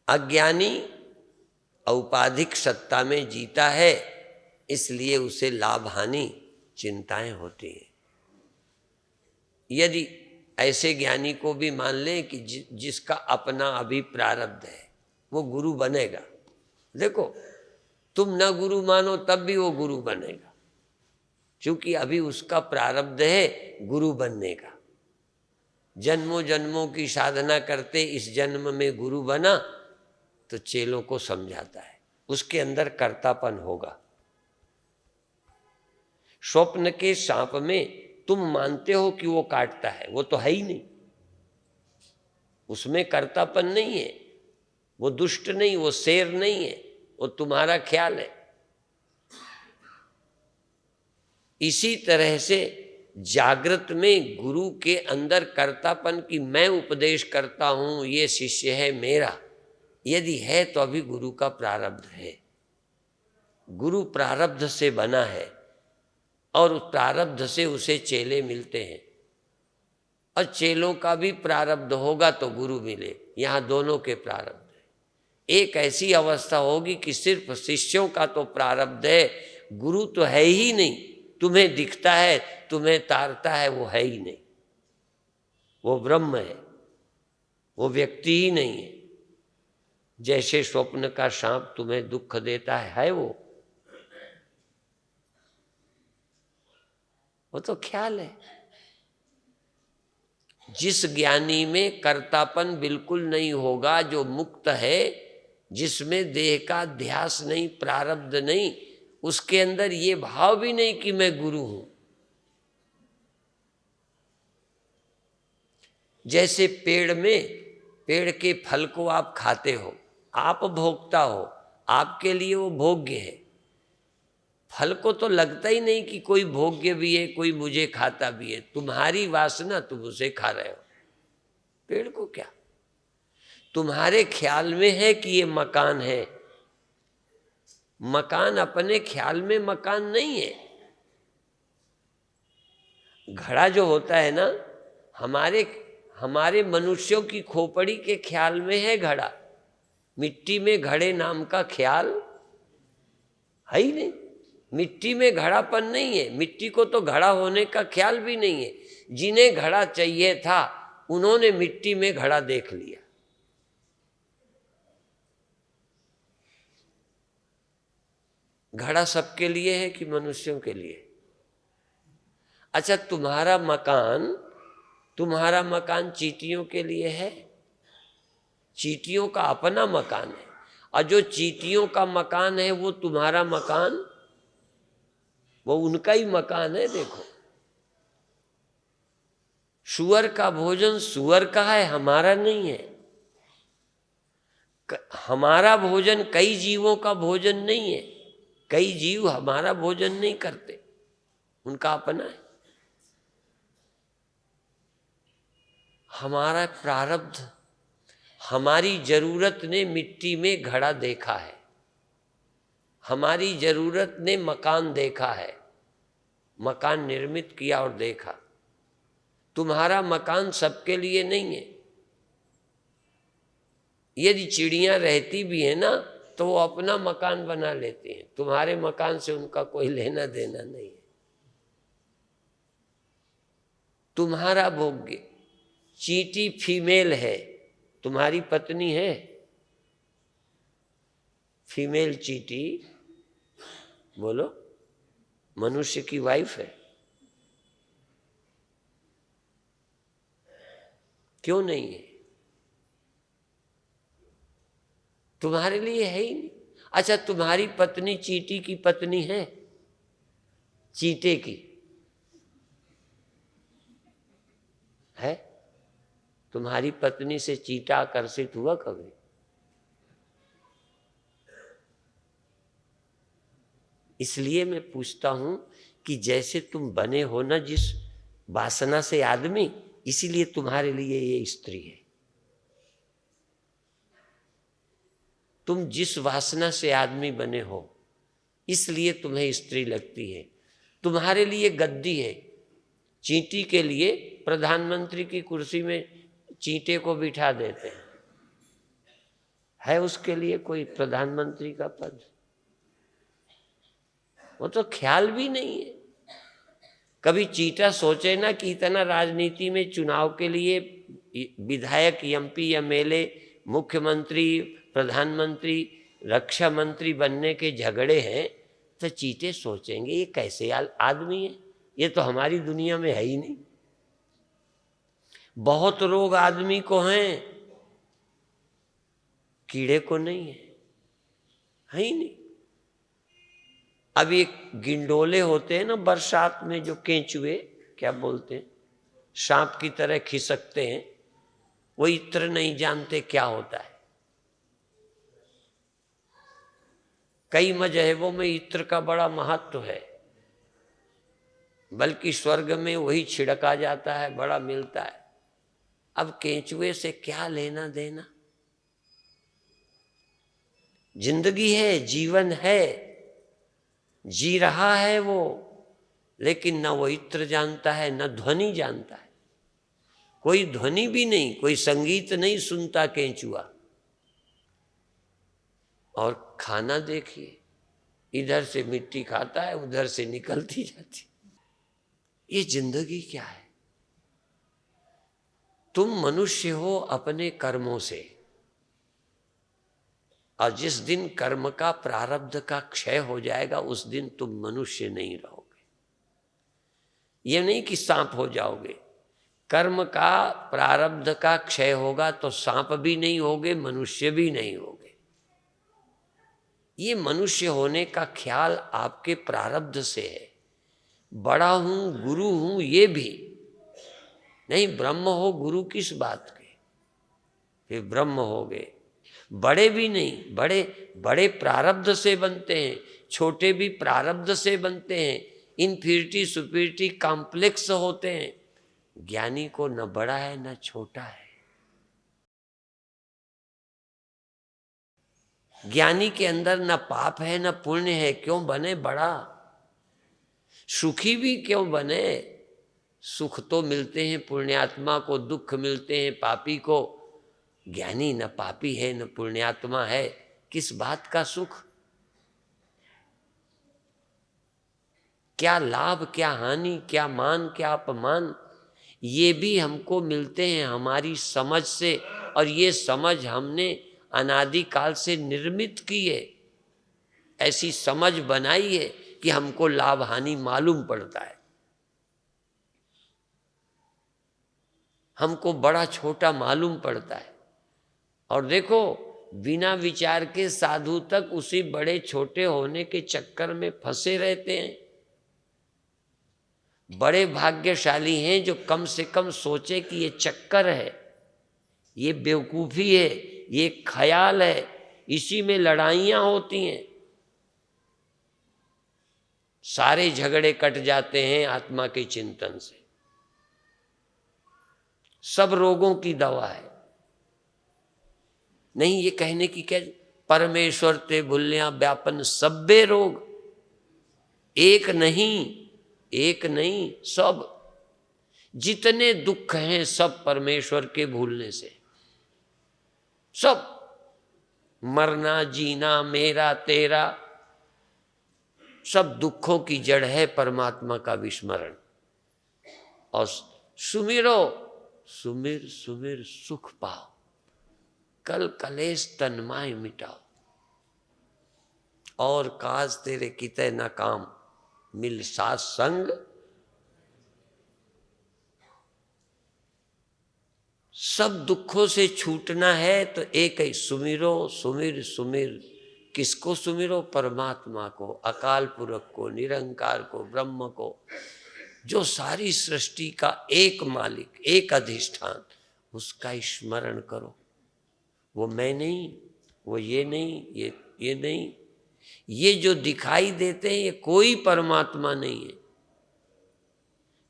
अज्ञानी औपाधिक सत्ता में जीता है, इसलिए उसे लाभ हानि चिंताएं होती हैं। यदि ऐसे ज्ञानी को भी मान लें कि जिसका अपना अभी प्रारब्ध है, वो गुरु बनेगा। देखो, तुम न गुरु मानो तब भी वो गुरु बनेगा, क्योंकि अभी उसका प्रारब्ध है गुरु बनने का। जन्मों जन्मों की साधना करते इस जन्म में गुरु बना तो चेलों को समझाता है, उसके अंदर कर्तापन होगा। स्वप्न के सांप में तुम मानते हो कि वो काटता है, वो तो है ही नहीं, उसमें कर्तापन नहीं है, वो दुष्ट नहीं, वो शेर नहीं है, वो तुम्हारा ख्याल है। इसी तरह से जागृत में गुरु के अंदर कर्तापन की मैं उपदेश करता हूं, ये शिष्य है मेरा, यदि है तो अभी गुरु का प्रारब्ध है। गुरु प्रारब्ध से बना है और उस प्रारब्ध से उसे चेले मिलते हैं। और चेलों का भी प्रारब्ध होगा तो गुरु मिले। यहाँ दोनों के प्रारब्ध है। एक ऐसी अवस्था होगी कि सिर्फ शिष्यों का तो प्रारब्ध है, गुरु तो है ही नहीं। तुम्हें दिखता है, तुम्हें तारता है, वो है ही नहीं, वो ब्रह्म है, वो व्यक्ति ही नहीं है। जैसे स्वप्न का सांप तुम्हें दुख देता है वो तो ख्याल है। जिस ज्ञानी में कर्तापन बिल्कुल नहीं होगा, जो मुक्त है, जिसमें देह का ध्यास नहीं, प्रारब्ध नहीं, उसके अंदर ये भाव भी नहीं कि मैं गुरु हूं। जैसे पेड़ के फल को आप खाते हो, आप भोगता हो, आपके लिए वो भोग्य है। फल को तो लगता ही नहीं कि कोई भोग्य भी है, कोई मुझे खाता भी है। तुम्हारी वासना, तुम उसे खा रहे हो। पेड़ को क्या, तुम्हारे ख्याल में है कि ये मकान है। मकान अपने ख्याल में मकान नहीं है। घड़ा जो होता है ना, हमारे मनुष्यों की खोपड़ी के ख्याल में है घड़ा। मिट्टी में घड़े नाम का ख्याल है ही नहीं। मिट्टी में घड़ापन नहीं है। मिट्टी को तो घड़ा होने का ख्याल भी नहीं है। जिन्हें घड़ा चाहिए था उन्होंने मिट्टी में घड़ा देख लिया। घड़ा सबके लिए है कि मनुष्यों के लिए? अच्छा, तुम्हारा मकान चींटियों के लिए है? चींटियों का अपना मकान है, और जो चींटियों का मकान है वो तुम्हारा मकान, वो उनका ही मकान है। देखो, सूअर का भोजन सूअर का है, हमारा नहीं है। हमारा भोजन कई जीवों का भोजन नहीं है। कई जीव हमारा भोजन नहीं करते, उनका अपना है। हमारा प्रारब्ध, हमारी जरूरत ने मिट्टी में घड़ा देखा है, हमारी जरूरत ने मकान देखा है, मकान निर्मित किया और देखा। तुम्हारा मकान सबके लिए नहीं है। यदि चिड़ियां रहती भी है ना, तो वो अपना मकान बना लेती हैं। तुम्हारे मकान से उनका कोई लेना देना नहीं है। तुम्हारा भोग्य, चींटी फीमेल है, तुम्हारी पत्नी है। फीमेल चींटी, बोलो, मनुष्य की वाइफ है। क्यों नहीं है? तुम्हारे लिए है ही नहीं। अच्छा, तुम्हारी पत्नी चींटी की पत्नी है? चींटे की है? तुम्हारी पत्नी से चींटा आकर्षित हुआ कभी? इसलिए मैं पूछता हूं कि जैसे तुम बने हो ना जिस वासना से आदमी, इसीलिए तुम्हारे लिए ये स्त्री है। तुम जिस वासना से आदमी बने हो, इसलिए तुम्हें स्त्री लगती है। तुम्हारे लिए गद्दी है। चींटी के लिए प्रधानमंत्री की कुर्सी में चींटे को बिठा देते हैं। है उसके लिए कोई प्रधानमंत्री का पद? वो तो ख्याल भी नहीं है। कभी चींटा सोचे ना कि इतना राजनीति में चुनाव के लिए विधायक, एमपी, एमएलए, मुख्यमंत्री, प्रधानमंत्री, रक्षा मंत्री बनने के झगड़े हैं, तो चींटे सोचेंगे ये कैसे आदमी है, ये तो हमारी दुनिया में है ही नहीं। बहुत रोग आदमी को हैं, कीड़े को नहीं है ही नहीं। अब ये गिंडोले होते हैं ना बरसात में, जो केंचुए क्या बोलते हैं, सांप की तरह खिसकते हैं, वो इत्र नहीं जानते क्या होता है। कई मजहबों में इत्र का बड़ा महत्व है, बल्कि स्वर्ग में वही छिड़का जाता है, बड़ा मिलता है। अब केंचुए से क्या लेना देना? जिंदगी है, जीवन है, जी रहा है वो, लेकिन न वो इत्र जानता है, न ध्वनि जानता है। कोई ध्वनि भी नहीं, कोई संगीत नहीं सुनता केंचुआ। और खाना देखिए, इधर से मिट्टी खाता है, उधर से निकलती जाती। ये जिंदगी क्या है? तुम मनुष्य हो अपने कर्मों से, और जिस दिन कर्म का प्रारब्ध का क्षय हो जाएगा उस दिन तुम मनुष्य नहीं रहोगे। ये नहीं कि सांप हो जाओगे, कर्म का प्रारब्ध का क्षय होगा तो सांप भी नहीं होगे, मनुष्य भी नहीं होगे। ये मनुष्य होने का ख्याल आपके प्रारब्ध से है। बड़ा हूं, गुरु हूं, ये भी नहीं। ब्रह्म हो गुरु किस बात के, फिर ब्रह्म हो गए। बड़े भी नहीं, बड़े बड़े प्रारब्ध से बनते हैं, छोटे भी प्रारब्ध से बनते हैं। इन्फिरिटी सुपीरिटी कॉम्प्लेक्स होते हैं। ज्ञानी को न बड़ा है न छोटा है। ज्ञानी के अंदर न पाप है न पुण्य है, क्यों बने बड़ा? सुखी भी क्यों बने? सुख तो मिलते हैं पुण्यात्मा को, दुख मिलते हैं पापी को। ज्ञानी न पापी है न पुण्यात्मा है, किस बात का सुख? क्या लाभ, क्या हानि, क्या मान, क्या अपमान, ये भी हमको मिलते हैं हमारी समझ से। और ये समझ हमने अनादिकाल से निर्मित की है, ऐसी समझ बनाई है कि हमको लाभ हानि मालूम पड़ता है। हमको बड़ा छोटा मालूम पड़ता है। और देखो, बिना विचार के साधु तक उसी बड़े छोटे होने के चक्कर में फंसे रहते हैं। बड़े भाग्यशाली हैं जो कम से कम सोचे कि ये चक्कर है, ये बेवकूफ़ी है, ये ख्याल है, इसी में लड़ाइयाँ होती हैं। सारे झगड़े कट जाते हैं आत्मा के चिंतन से। सब रोगों की दवा है। नहीं, ये कहने की क्या, परमेश्वर ते भूलिया व्यापन सब्बे रोग। एक नहीं, एक नहीं, सब जितने दुख हैं सब परमेश्वर के भूलने से। सब मरना, जीना, मेरा तेरा, सब दुखों की जड़ है परमात्मा का विस्मरण। और सुमिरो, सुमिर सुमिर सुख पाओ, कल कलेश तन्माय मिटाओ। और काज तेरे किते न काम, मिल साथ संग। सब दुखों से छूटना है तो एक ही सुमिरो, सुमिर सुमिर। किसको सुमिरो? परमात्मा को, अकाल पुरख को, निरंकार को, ब्रह्म को, जो सारी सृष्टि का एक मालिक, एक अधिष्ठान, उसका स्मरण करो। वो मैं नहीं, वो ये नहीं, ये नहीं, ये जो दिखाई देते हैं ये कोई परमात्मा नहीं है।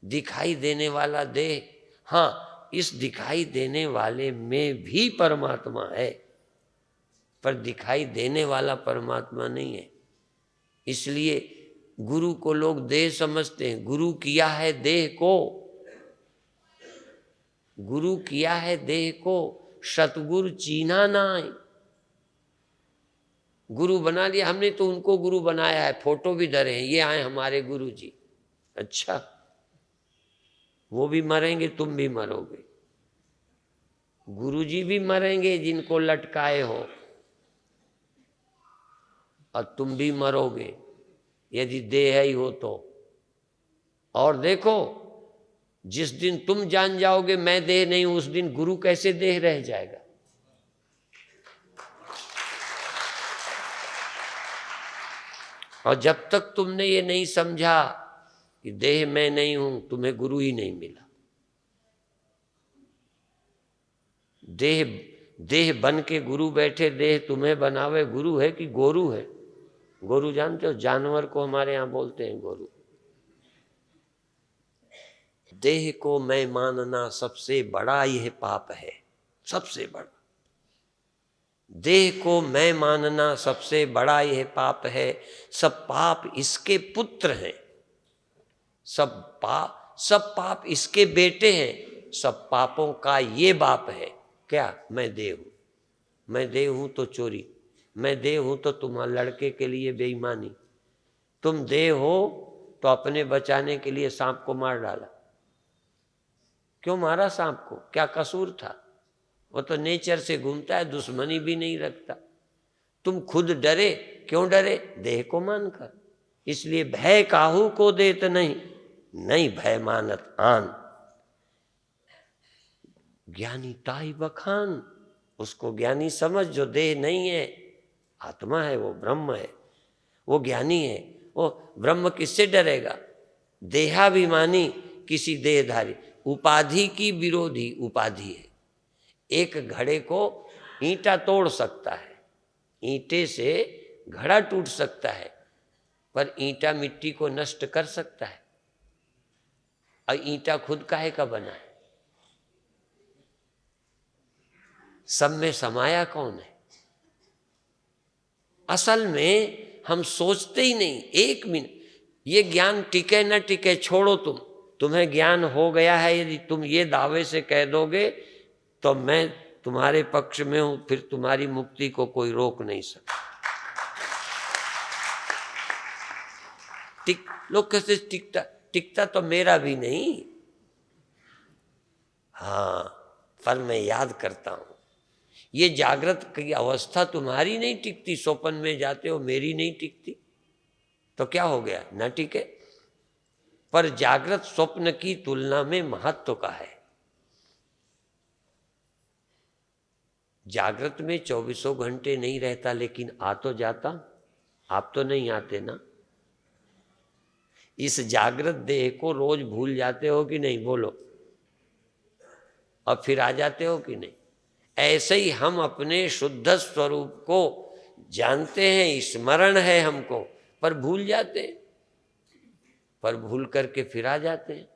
दिखाई देने वाला देह, हाँ, इस दिखाई देने वाले में भी परमात्मा है, पर दिखाई देने वाला परमात्मा नहीं है। इसलिए गुरु को लोग देह समझते हैं। गुरु किया है देह को, गुरु किया है देह को, सतगुरु चीन्हा नाय। गुरु बना लिया हमने तो उनको गुरु बनाया है, फोटो भी धरे हैं, ये आए हमारे गुरु जी। अच्छा, वो भी मरेंगे, तुम भी मरोगे। गुरु जी भी मरेंगे जिनको लटकाए हो, और तुम भी मरोगे यदि देह ही हो तो। और देखो, जिस दिन तुम जान जाओगे मैं देह नहीं हूं, उस दिन गुरु कैसे देह रह जाएगा? और जब तक तुमने ये नहीं समझा कि देह मैं नहीं हूं, तुम्हें गुरु ही नहीं मिला। देह बन के गुरु बैठे, देह तुम्हें बनावे गुरु है कि गोरू है? गोरू जानते हो, जानवर को हमारे यहां बोलते हैं गोरू। देह को मैं मानना सबसे बड़ा यह पाप है, सबसे बड़ा। देह को मैं मानना सबसे बड़ा यह पाप है। सब पाप इसके पुत्र हैं, सब पाप इसके बेटे हैं। सब पापों का ये बाप है। क्या? मैं देह हूँ। मैं देह हूँ तो चोरी, मैं देह हूँ तो तुम्हारे लड़के के लिए बेईमानी, तुम देह हो तो अपने बचाने के लिए सांप को मार डाला। क्यों मारा सांप को? क्या कसूर था? वो तो नेचर से घूमता है, दुश्मनी भी नहीं रखता। तुम खुद डरे, क्यों डरे? देह को मानकर। इसलिए भय काहू को देत नहीं, नहीं भय मानत आन। ज्ञानी ताई बखान, उसको ज्ञानी समझ जो देह नहीं है, आत्मा है, वो ब्रह्म है, वो ज्ञानी है। वो ब्रह्म किससे डरेगा? देहाभिमानी किसी देहधारी, उपाधि की विरोधी उपाधि है। एक घड़े को ईंटा तोड़ सकता है, ईंटे से घड़ा टूट सकता है, पर ईंटा मिट्टी को नष्ट कर सकता है। और ईंटा खुद काहे का बना है? सब में समाया कौन है? असल में हम सोचते ही नहीं। एक मिनट, ये ज्ञान टिके न टिके छोड़ो, तुम्हें ज्ञान हो गया है, यदि तुम ये दावे से कह दोगे तो मैं तुम्हारे पक्ष में हूं, फिर तुम्हारी मुक्ति को कोई रोक नहीं सकता। लोग कैसे टिकता? टिकता तो मेरा भी नहीं। हाँ, पर मैं याद करता हूं, ये जागृत की अवस्था तुम्हारी नहीं टिकती, स्वप्न में जाते हो, मेरी नहीं टिकती, तो क्या हो गया? न टिके। पर जागृत स्वप्न की तुलना में महत्व का है। जागृत में 24 घंटे नहीं रहता, लेकिन आ तो जाता। आप तो नहीं आते ना। इस जागृत देह को रोज भूल जाते हो कि नहीं? बोलो। और फिर आ जाते हो कि नहीं? ऐसे ही हम अपने शुद्ध स्वरूप को जानते हैं, स्मरण है हमको, पर भूल जाते हैं, पर भूल करके फिर आ जाते हैं।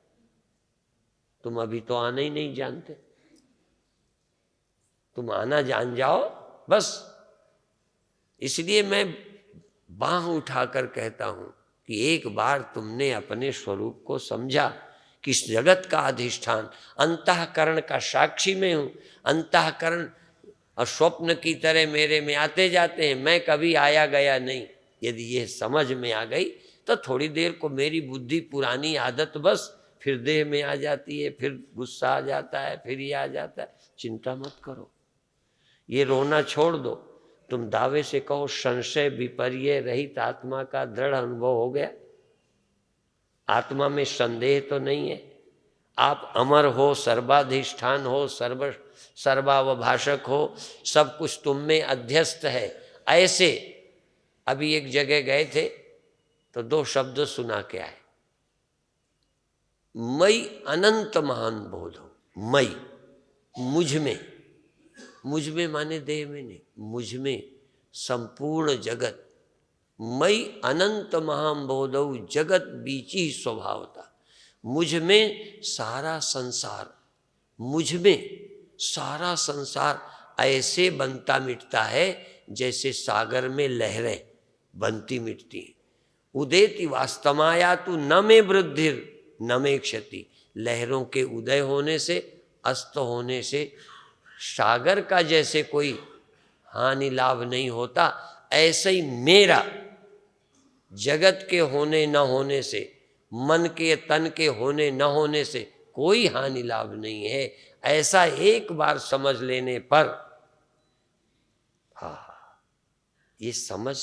तुम अभी तो आना ही नहीं जानते, तुम आना जान जाओ बस। इसलिए मैं बांह उठाकर कहता हूं कि एक बार तुमने अपने स्वरूप को समझा कि इस जगत का अधिष्ठान अंतःकरण का साक्षी में हूं। अंतःकरण और स्वप्न की तरह मेरे में आते जाते हैं, मैं कभी आया गया नहीं। यदि ये समझ में आ गई तो थोड़ी देर को मेरी बुद्धि पुरानी आदत बस फिर देह में आ जाती है, फिर गुस्सा आ जाता है, फिर ये आ जाता है। चिंता मत करो, ये रोना छोड़ दो। तुम दावे से कहो संशय विपर्य रहित आत्मा का दृढ़ अनुभव हो गया। आत्मा में संदेह तो नहीं है। आप अमर हो, सर्वाधिष्ठान हो, सर्वावभाषक हो, सब कुछ तुम में अध्यस्त है। ऐसे अभी एक जगह गए थे तो 2 शब्द सुना के आए, मई अनंत महान बोध हो। मई, मुझ में माने देह में नहीं, मुझ में संपूर्ण जगत। मई अनंत महान बोधौ जगत बीची स्वभावता। मुझ में सारा संसार, मुझ में सारा संसार ऐसे बनता मिटता है जैसे सागर में लहरें बनती मिटती हैं। उदेति वास्तमाया तू न में वृद्धिर न में क्षति। लहरों के उदय होने से, अस्त होने से सागर का जैसे कोई हानि लाभ नहीं होता, ऐसे ही मेरा जगत के होने न होने से, मन के तन के होने न होने से कोई हानि लाभ नहीं है। ऐसा एक बार समझ लेने पर, हाँ, ये समझ।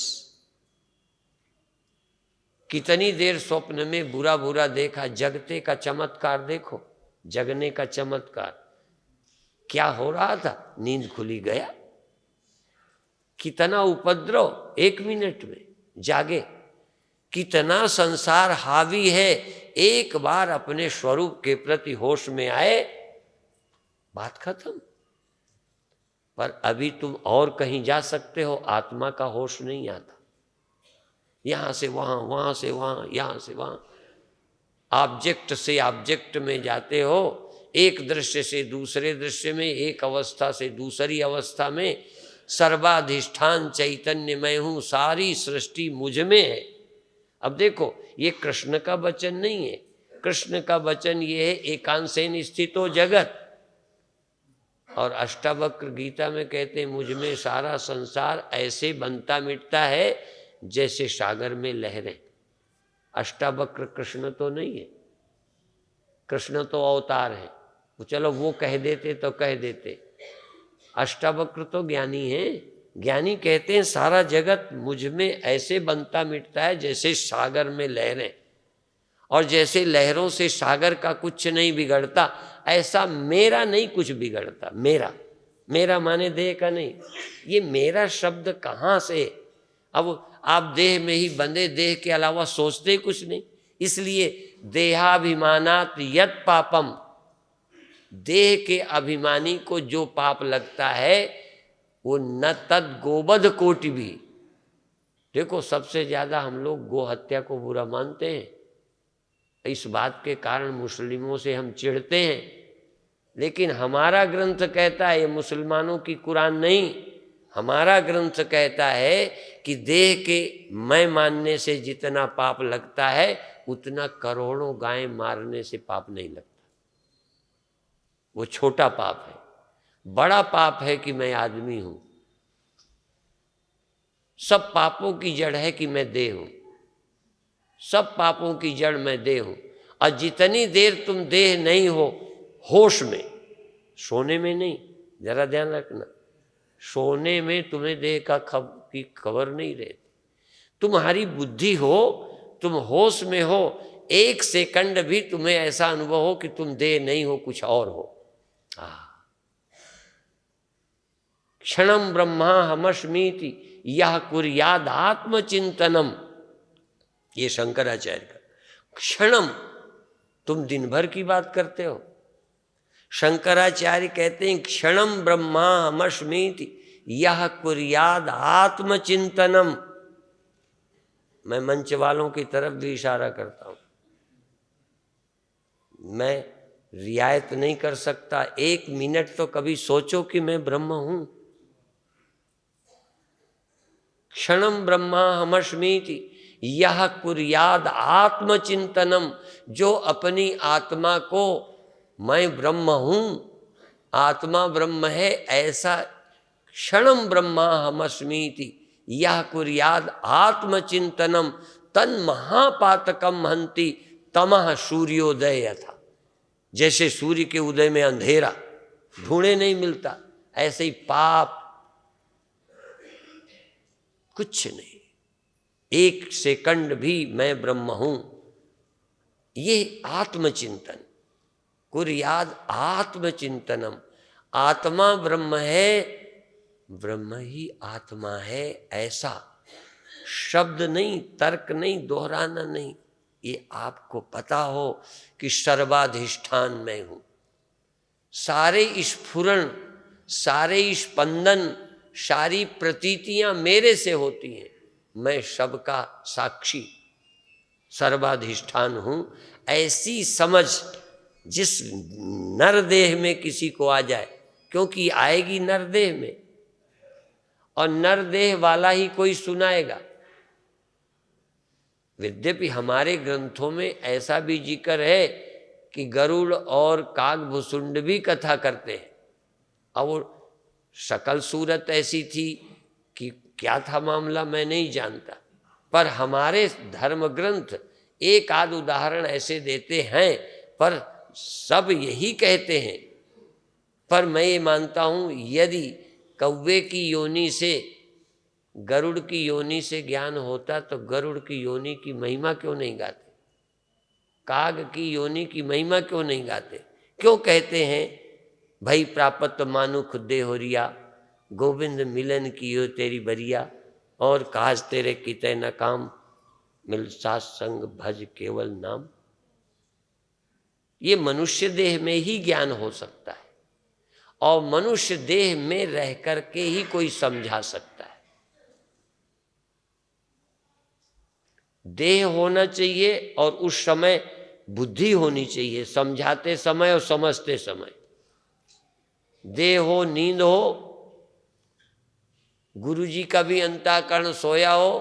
कितनी देर स्वप्न में बुरा बुरा देखा, जगते का चमत्कार देखो, जगने का चमत्कार। क्या हो रहा था? नींद खुली गया। कितना उपद्रव 1 मिनट में जागे, कितना संसार हावी है। एक बार अपने स्वरूप के प्रति होश में आए, बात खत्म। पर अभी तुम और कहीं जा सकते हो, आत्मा का होश नहीं आता। यहां से वहां, वहां से वहां, यहां से वहां, ऑब्जेक्ट से ऑब्जेक्ट में जाते हो, एक दृश्य से दूसरे दृश्य में, एक अवस्था से दूसरी अवस्था में। सर्वाधिष्ठान चैतन्य मैं हूं, सारी सृष्टि मुझ में है। अब देखो, ये कृष्ण का वचन नहीं है, कृष्ण का वचन ये है, एकांशेन स्थितो जगत। और अष्टावक्र गीता में कहते हैं, मुझ में सारा संसार ऐसे बनता मिटता है जैसे सागर में लहरें। अष्टावक्र कृष्ण तो नहीं है, कृष्ण तो अवतार है। वो चलो वो कह देते तो कह देते, अष्टावक्र तो ज्ञानी है। ज्ञानी कहते हैं सारा जगत मुझ में ऐसे बनता मिटता है जैसे सागर में लहरें, और जैसे लहरों से सागर का कुछ नहीं बिगड़ता, ऐसा मेरा नहीं कुछ बिगड़ता। मेरा, मेरा माने देह का नहीं। ये मेरा शब्द कहाँ से? अब आप देह में ही बंधे, देह के अलावा सोचते ही कुछ नहीं। इसलिए देहाभिमानात यत् पापम, देह के अभिमानी को जो पाप लगता है वो न तद गोवध कोटि भी। देखो, सबसे ज्यादा हम लोग गो हत्या को बुरा मानते हैं, इस बात के कारण मुस्लिमों से हम चिढ़ते हैं। लेकिन हमारा ग्रंथ कहता है, ये मुसलमानों की कुरान नहीं, हमारा ग्रंथ कहता है कि देह के मैं मानने से जितना पाप लगता है उतना करोड़ों गाय मारने से पाप नहीं लगता। वो छोटा पाप है। बड़ा पाप है कि मैं आदमी हूं। सब पापों की जड़ है कि मैं देह हूं। सब पापों की जड़ मैं देह हूं। और जितनी देर तुम देह नहीं हो, होश में, सोने में नहीं, जरा ध्यान रखना, सोने में तुम्हें देह की खबर नहीं रहती। तुम्हारी बुद्धि हो, तुम होश में हो, एक सेकंड भी तुम्हें ऐसा अनुभव हो कि तुम देह नहीं हो, कुछ और हो। क्षणम ब्रह्मा हमस्मीति यह कुर्याद आत्मचिंतनम, ये शंकराचार्य का। क्षणम, तुम दिन भर की बात करते हो। शंकराचार्य कहते हैं क्षणम ब्रह्मा हमस्मीति यह कुर्याद आत्मचिंतनम। मैं मंच वालों की तरफ भी इशारा करता हूं, मैं रियायत नहीं कर सकता, 1 मिनट तो कभी सोचो कि मैं ब्रह्म हूं। क्षणम ब्रह्मा हमस्मीति यह कुर्याद आत्मचिंतनम, जो अपनी आत्मा को मैं ब्रह्म हूं, आत्मा ब्रह्म है, ऐसा क्षणम ब्रह्मा हमस्मीति यह कुर्याद आत्मचिंतनम तन महापातकम हंति तमः सूर्योदय यथा। जैसे सूर्य के उदय में अंधेरा ढूंढे नहीं मिलता, ऐसे ही पाप कुछ नहीं। 1 सेकंड भी मैं ब्रह्म हूं, ये आत्मचिंतन, कुर्याद आत्मचिंतनम। आत्मा ब्रह्म है, ब्रह्म ही आत्मा है, ऐसा शब्द नहीं, तर्क नहीं, दोहराना नहीं। ये आपको पता हो कि सर्वाधिष्ठान मैं हूं। सारे स्फुरण, सारे स्पंदन, सारी प्रतीतियां मेरे से होती हैं। मैं सबका साक्षी सर्वाधिष्ठान हूं। ऐसी समझ जिस नर देह में किसी को आ जाए, क्योंकि आएगी नर देह में, और नर देह वाला ही कोई सुनाएगा। यद्यपि हमारे ग्रंथों में ऐसा भी जिक्र है कि गरुड़ और काग भुसुंड भी कथा करते हैं, और वो शकल सूरत ऐसी थी कि क्या था मामला मैं नहीं जानता, पर हमारे धर्म ग्रंथ एक आध उदाहरण ऐसे देते हैं, पर सब यही कहते हैं। पर मैं ये मानता हूं, यदि कौवे की योनि से, गरुड़ की योनि से ज्ञान होता तो गरुड़ की योनि की महिमा क्यों नहीं गाते? काग की योनि की महिमा क्यों नहीं गाते? क्यों कहते हैं भई प्राप्त मानु खुदे हो रिया, गोविंद मिलन कियो तेरी बरिया, और काज तेरे किते न काम, मिल सात संग भज केवल नाम। ये मनुष्य देह में ही ज्ञान हो सकता है, और मनुष्य देह में रह करके ही कोई समझा सकता है। देह होना चाहिए और उस समय बुद्धि होनी चाहिए, समझाते समय और समझते समय। देह हो, नींद हो, गुरुजी का भी अंतःकरण सोया हो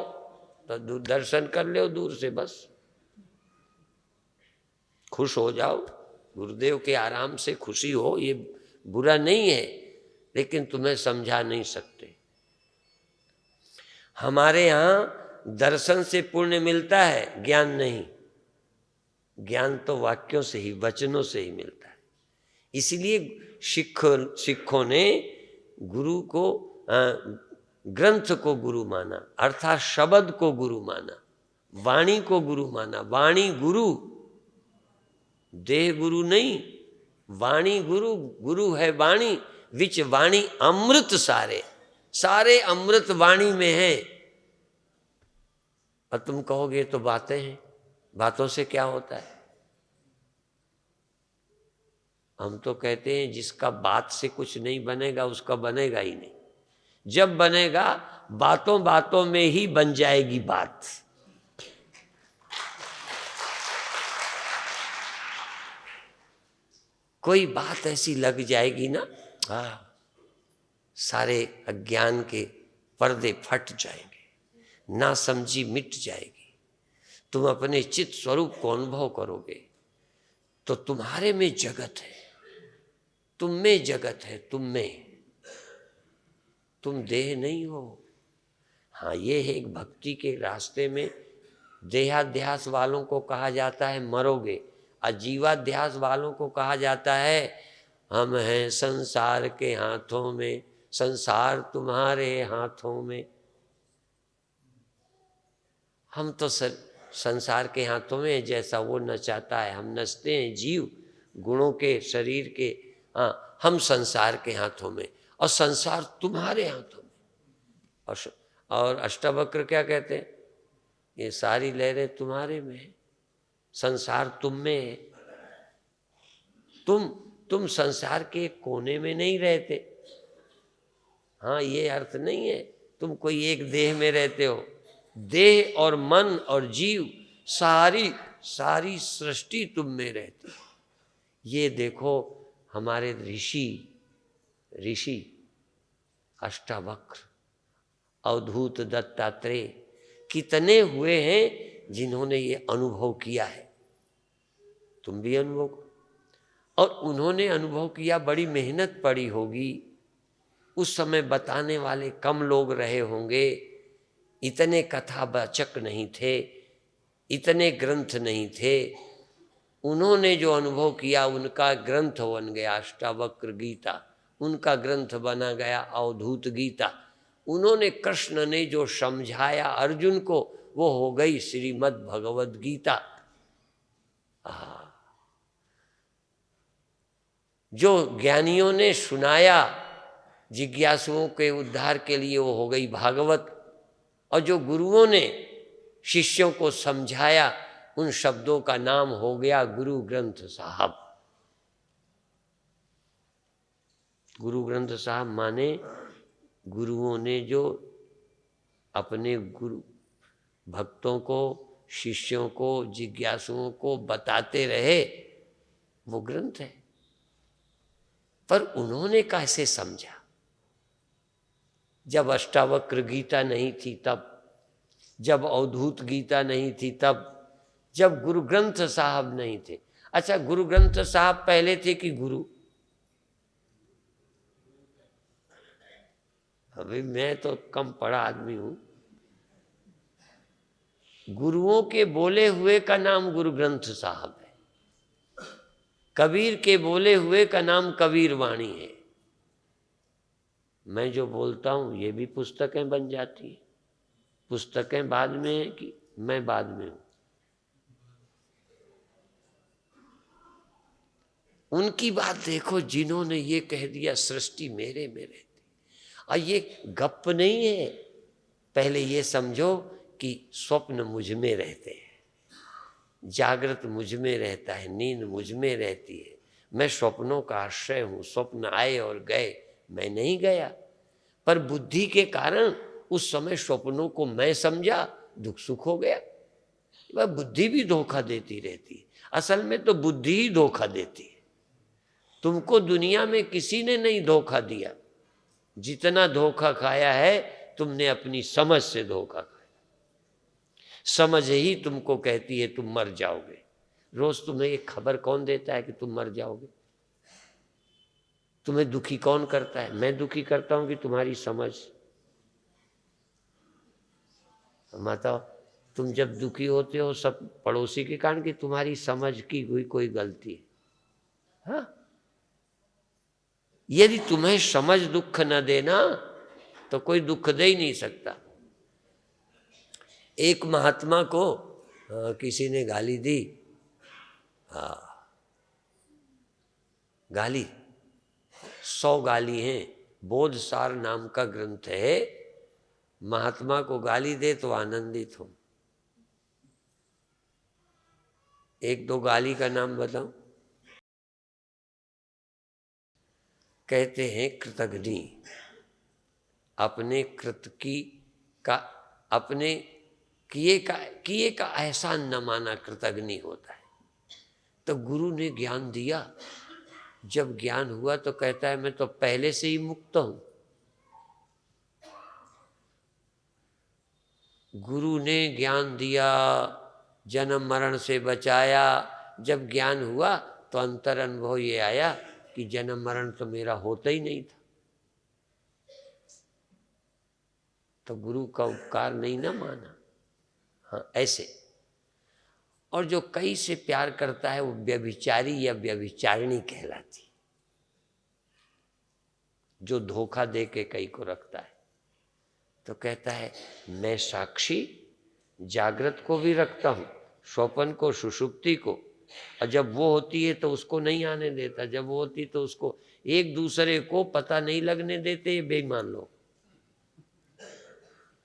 तो दर्शन कर लो दूर से, बस खुश हो जाओ, गुरुदेव के आराम से खुशी हो, ये बुरा नहीं है, लेकिन तुम्हें समझा नहीं सकते। हमारे यहाँ दर्शन से पुण्य मिलता है, ज्ञान नहीं। ज्ञान तो वाक्यों से ही, वचनों से ही मिलता है। इसलिए सिखों ने गुरु को, ग्रंथ को गुरु माना, अर्थात शब्द को गुरु माना, वाणी को गुरु माना। वाणी गुरु, देह गुरु नहीं, वाणी गुरु। गुरु है वाणी, विच वाणी अमृत सारे, सारे अमृत वाणी में है। और तुम कहोगे तो बातें हैं, बातों से क्या होता है? हम तो कहते हैं जिसका बात से कुछ नहीं बनेगा उसका बनेगा ही नहीं। जब बनेगा बातों बातों में ही बन जाएगी बात। कोई बात ऐसी लग जाएगी ना, सारे अज्ञान के पर्दे फट जाएंगे, ना समझी मिट जाएगी। तुम अपने चित्त स्वरूप को अनुभव करोगे तो तुम्हारे में जगत है, तुम में जगत है, तुम में। तुम देह नहीं हो। हाँ, ये है एक भक्ति के रास्ते में देहाध्यास वालों को कहा जाता है मरोगे, और जीवाध्यास वालों को कहा जाता है हम हैं संसार के हाथों में, संसार तुम्हारे हाथों में। हम तो संसार के हाथों में, जैसा वो नचाता है हम नचते हैं। जीव गुणों के, शरीर के, हम संसार के हाथों में, और संसार तुम्हारे हाथों में। और अष्टावक्र क्या कहते हैं? ये सारी लहरें तुम्हारे में है, संसार तुम में है। तुम संसार के कोने में नहीं रहते। हाँ, ये अर्थ नहीं है तुम कोई एक देह में रहते हो। देह और मन और जीव, सारी सृष्टि तुम में रहती। ये देखो हमारे ऋषि अष्टावक्र, अवधूत, दत्तात्रेय, कितने हुए हैं जिन्होंने ये अनुभव किया है। तुम भी अनुभव करो। और उन्होंने अनुभव किया, बड़ी मेहनत पड़ी होगी। उस समय बताने वाले कम लोग रहे होंगे, इतने कथावाचक नहीं थे, इतने ग्रंथ नहीं थे। उन्होंने जो अनुभव किया उनका ग्रंथ बन गया अष्टावक्र गीता, उनका ग्रंथ बना गया अवधूत गीता। उन्होंने, कृष्ण ने जो समझाया अर्जुन को, वो हो गई श्रीमद् भगवद गीता। जो ज्ञानियों ने सुनाया जिज्ञासुओं के उद्धार के लिए, वो हो गई भागवत। और जो गुरुओं ने शिष्यों को समझाया, उन शब्दों का नाम हो गया गुरु ग्रंथ साहब। गुरु ग्रंथ साहब माने गुरुओं ने जो अपने गुरु भक्तों को, शिष्यों को, जिज्ञासुओं को बताते रहे, वो ग्रंथ है। पर उन्होंने कैसे समझा? जब अष्टावक्र गीता नहीं थी तब, जब अवधूत गीता नहीं थी तब, जब गुरु ग्रंथ साहब नहीं थे। अच्छा, गुरु ग्रंथ साहब पहले थे कि गुरु? अभी मैं तो कम पढ़ा आदमी हूं। गुरुओं के बोले हुए का नाम गुरु ग्रंथ साहब है। कबीर के बोले हुए का नाम कबीर वाणी है। मैं जो बोलता हूं ये भी पुस्तकें बन जाती है। पुस्तकें बाद में है कि मैं बाद में हूं? उनकी बात देखो जिन्होंने ये कह दिया सृष्टि मेरे में रहती। और ये गप नहीं है। पहले ये समझो कि स्वप्न मुझ में रहते हैं, जागृत मुझ में रहता है, नींद मुझ में रहती है। मैं स्वप्नों का आश्रय हूँ। स्वप्न आए और गए, मैं नहीं गया। पर बुद्धि के कारण उस समय स्वप्नों को मैं समझा, दुख सुख हो गया। वह बुद्धि भी धोखा देती रहती है। असल में तो बुद्धि ही धोखा देती है। तुमको दुनिया में किसी ने नहीं धोखा दिया। जितना धोखा खाया है तुमने अपनी समझ से धोखा खाया। समझ ही तुमको कहती है तुम मर जाओगे। रोज तुम्हें एक खबर कौन देता है कि तुम मर जाओगे? तुम्हें दुखी कौन करता है? मैं दुखी करता हूं कि तुम्हारी समझ। माता, तुम जब दुखी होते हो सब पड़ोसी के कारण कि तुम्हारी समझ की हुई कोई गलती है। हाँ, यदि तुम्हें समझ दुख न देना तो कोई दुख दे ही नहीं सकता। एक महात्मा को किसी ने गाली दी। हाँ, गाली 100 गाली हैं। बोधसार नाम का ग्रंथ है। महात्मा को गाली दे तो आनंदित हो। 1-2 गाली का नाम बताऊं? कहते हैं कृतघ्नि, अपने कृत की का, अपने किए का एहसान न माना कृतघ्नि होता है। तो गुरु ने ज्ञान दिया, जब ज्ञान हुआ तो कहता है मैं तो पहले से ही मुक्त हूं। गुरु ने ज्ञान दिया, जन्म मरण से बचाया। जब ज्ञान हुआ तो अंतर अनुभव ये आया कि जन्म मरण तो मेरा होता ही नहीं था। तो गुरु का उपकार नहीं ना माना। हाँ, ऐसे। और जो कई से प्यार करता है वो व्यभिचारी या व्यभिचारिणी कहलाती, जो धोखा दे के कई को रखता है। तो कहता है मैं साक्षी जागृत को भी रखता हूं, स्वप्न को, सुषुप्ति को, और जब वो होती है तो उसको नहीं आने देता, जब वो होती तो उसको। एक दूसरे को पता नहीं लगने देते ये बेईमान लोग।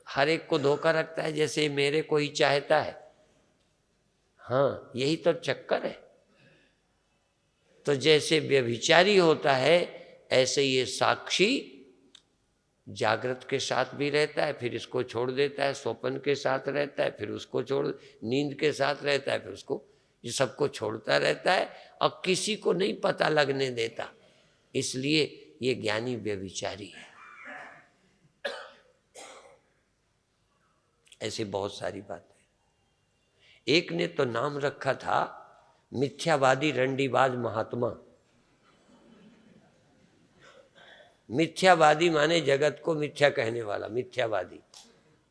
हर एक को धोखा रखता है जैसे मेरे को ही चाहता है। हाँ, यही तो चक्कर है। तो जैसे व्यभिचारी होता है ऐसे ये साक्षी जागृत के साथ भी रहता है, फिर इसको छोड़ देता है, स्वप्न के साथ रहता है, फिर उसको छोड़, नींद के साथ रहता है, फिर उसको, ये सबको छोड़ता रहता है और किसी को नहीं पता लगने देता। इसलिए ये ज्ञानी व्यभिचारी है। ऐसी बहुत सारी बातें। एक ने तो नाम रखा था मिथ्यावादी रंडीबाज महात्मा। मिथ्यावादी माने जगत को मिथ्या कहने वाला, मिथ्यावादी।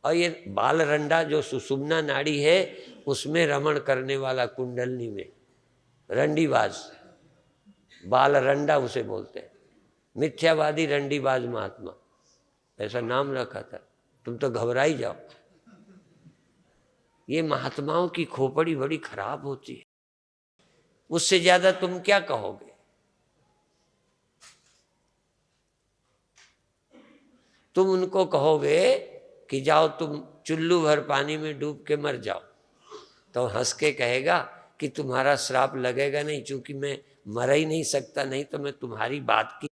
और ये बाल रंडा जो सुषुम्ना नाड़ी है उसमें रमण करने वाला, कुंडलनी में रंडीबाज, बाल रंडा उसे बोलते हैं। मिथ्यावादी रंडीबाज महात्मा, ऐसा नाम रखा था। तुम तो घबरा ही जाओ। ये महात्माओं की खोपड़ी बड़ी खराब होती है। उससे ज्यादा तुम क्या कहोगे? तुम उनको कहोगे कि जाओ तुम चुल्लू भर पानी में डूब के मर जाओ, तो हंस के कहेगा कि तुम्हारा श्राप लगेगा नहीं, क्योंकि मैं मर ही नहीं सकता, नहीं तो मैं तुम्हारी बात की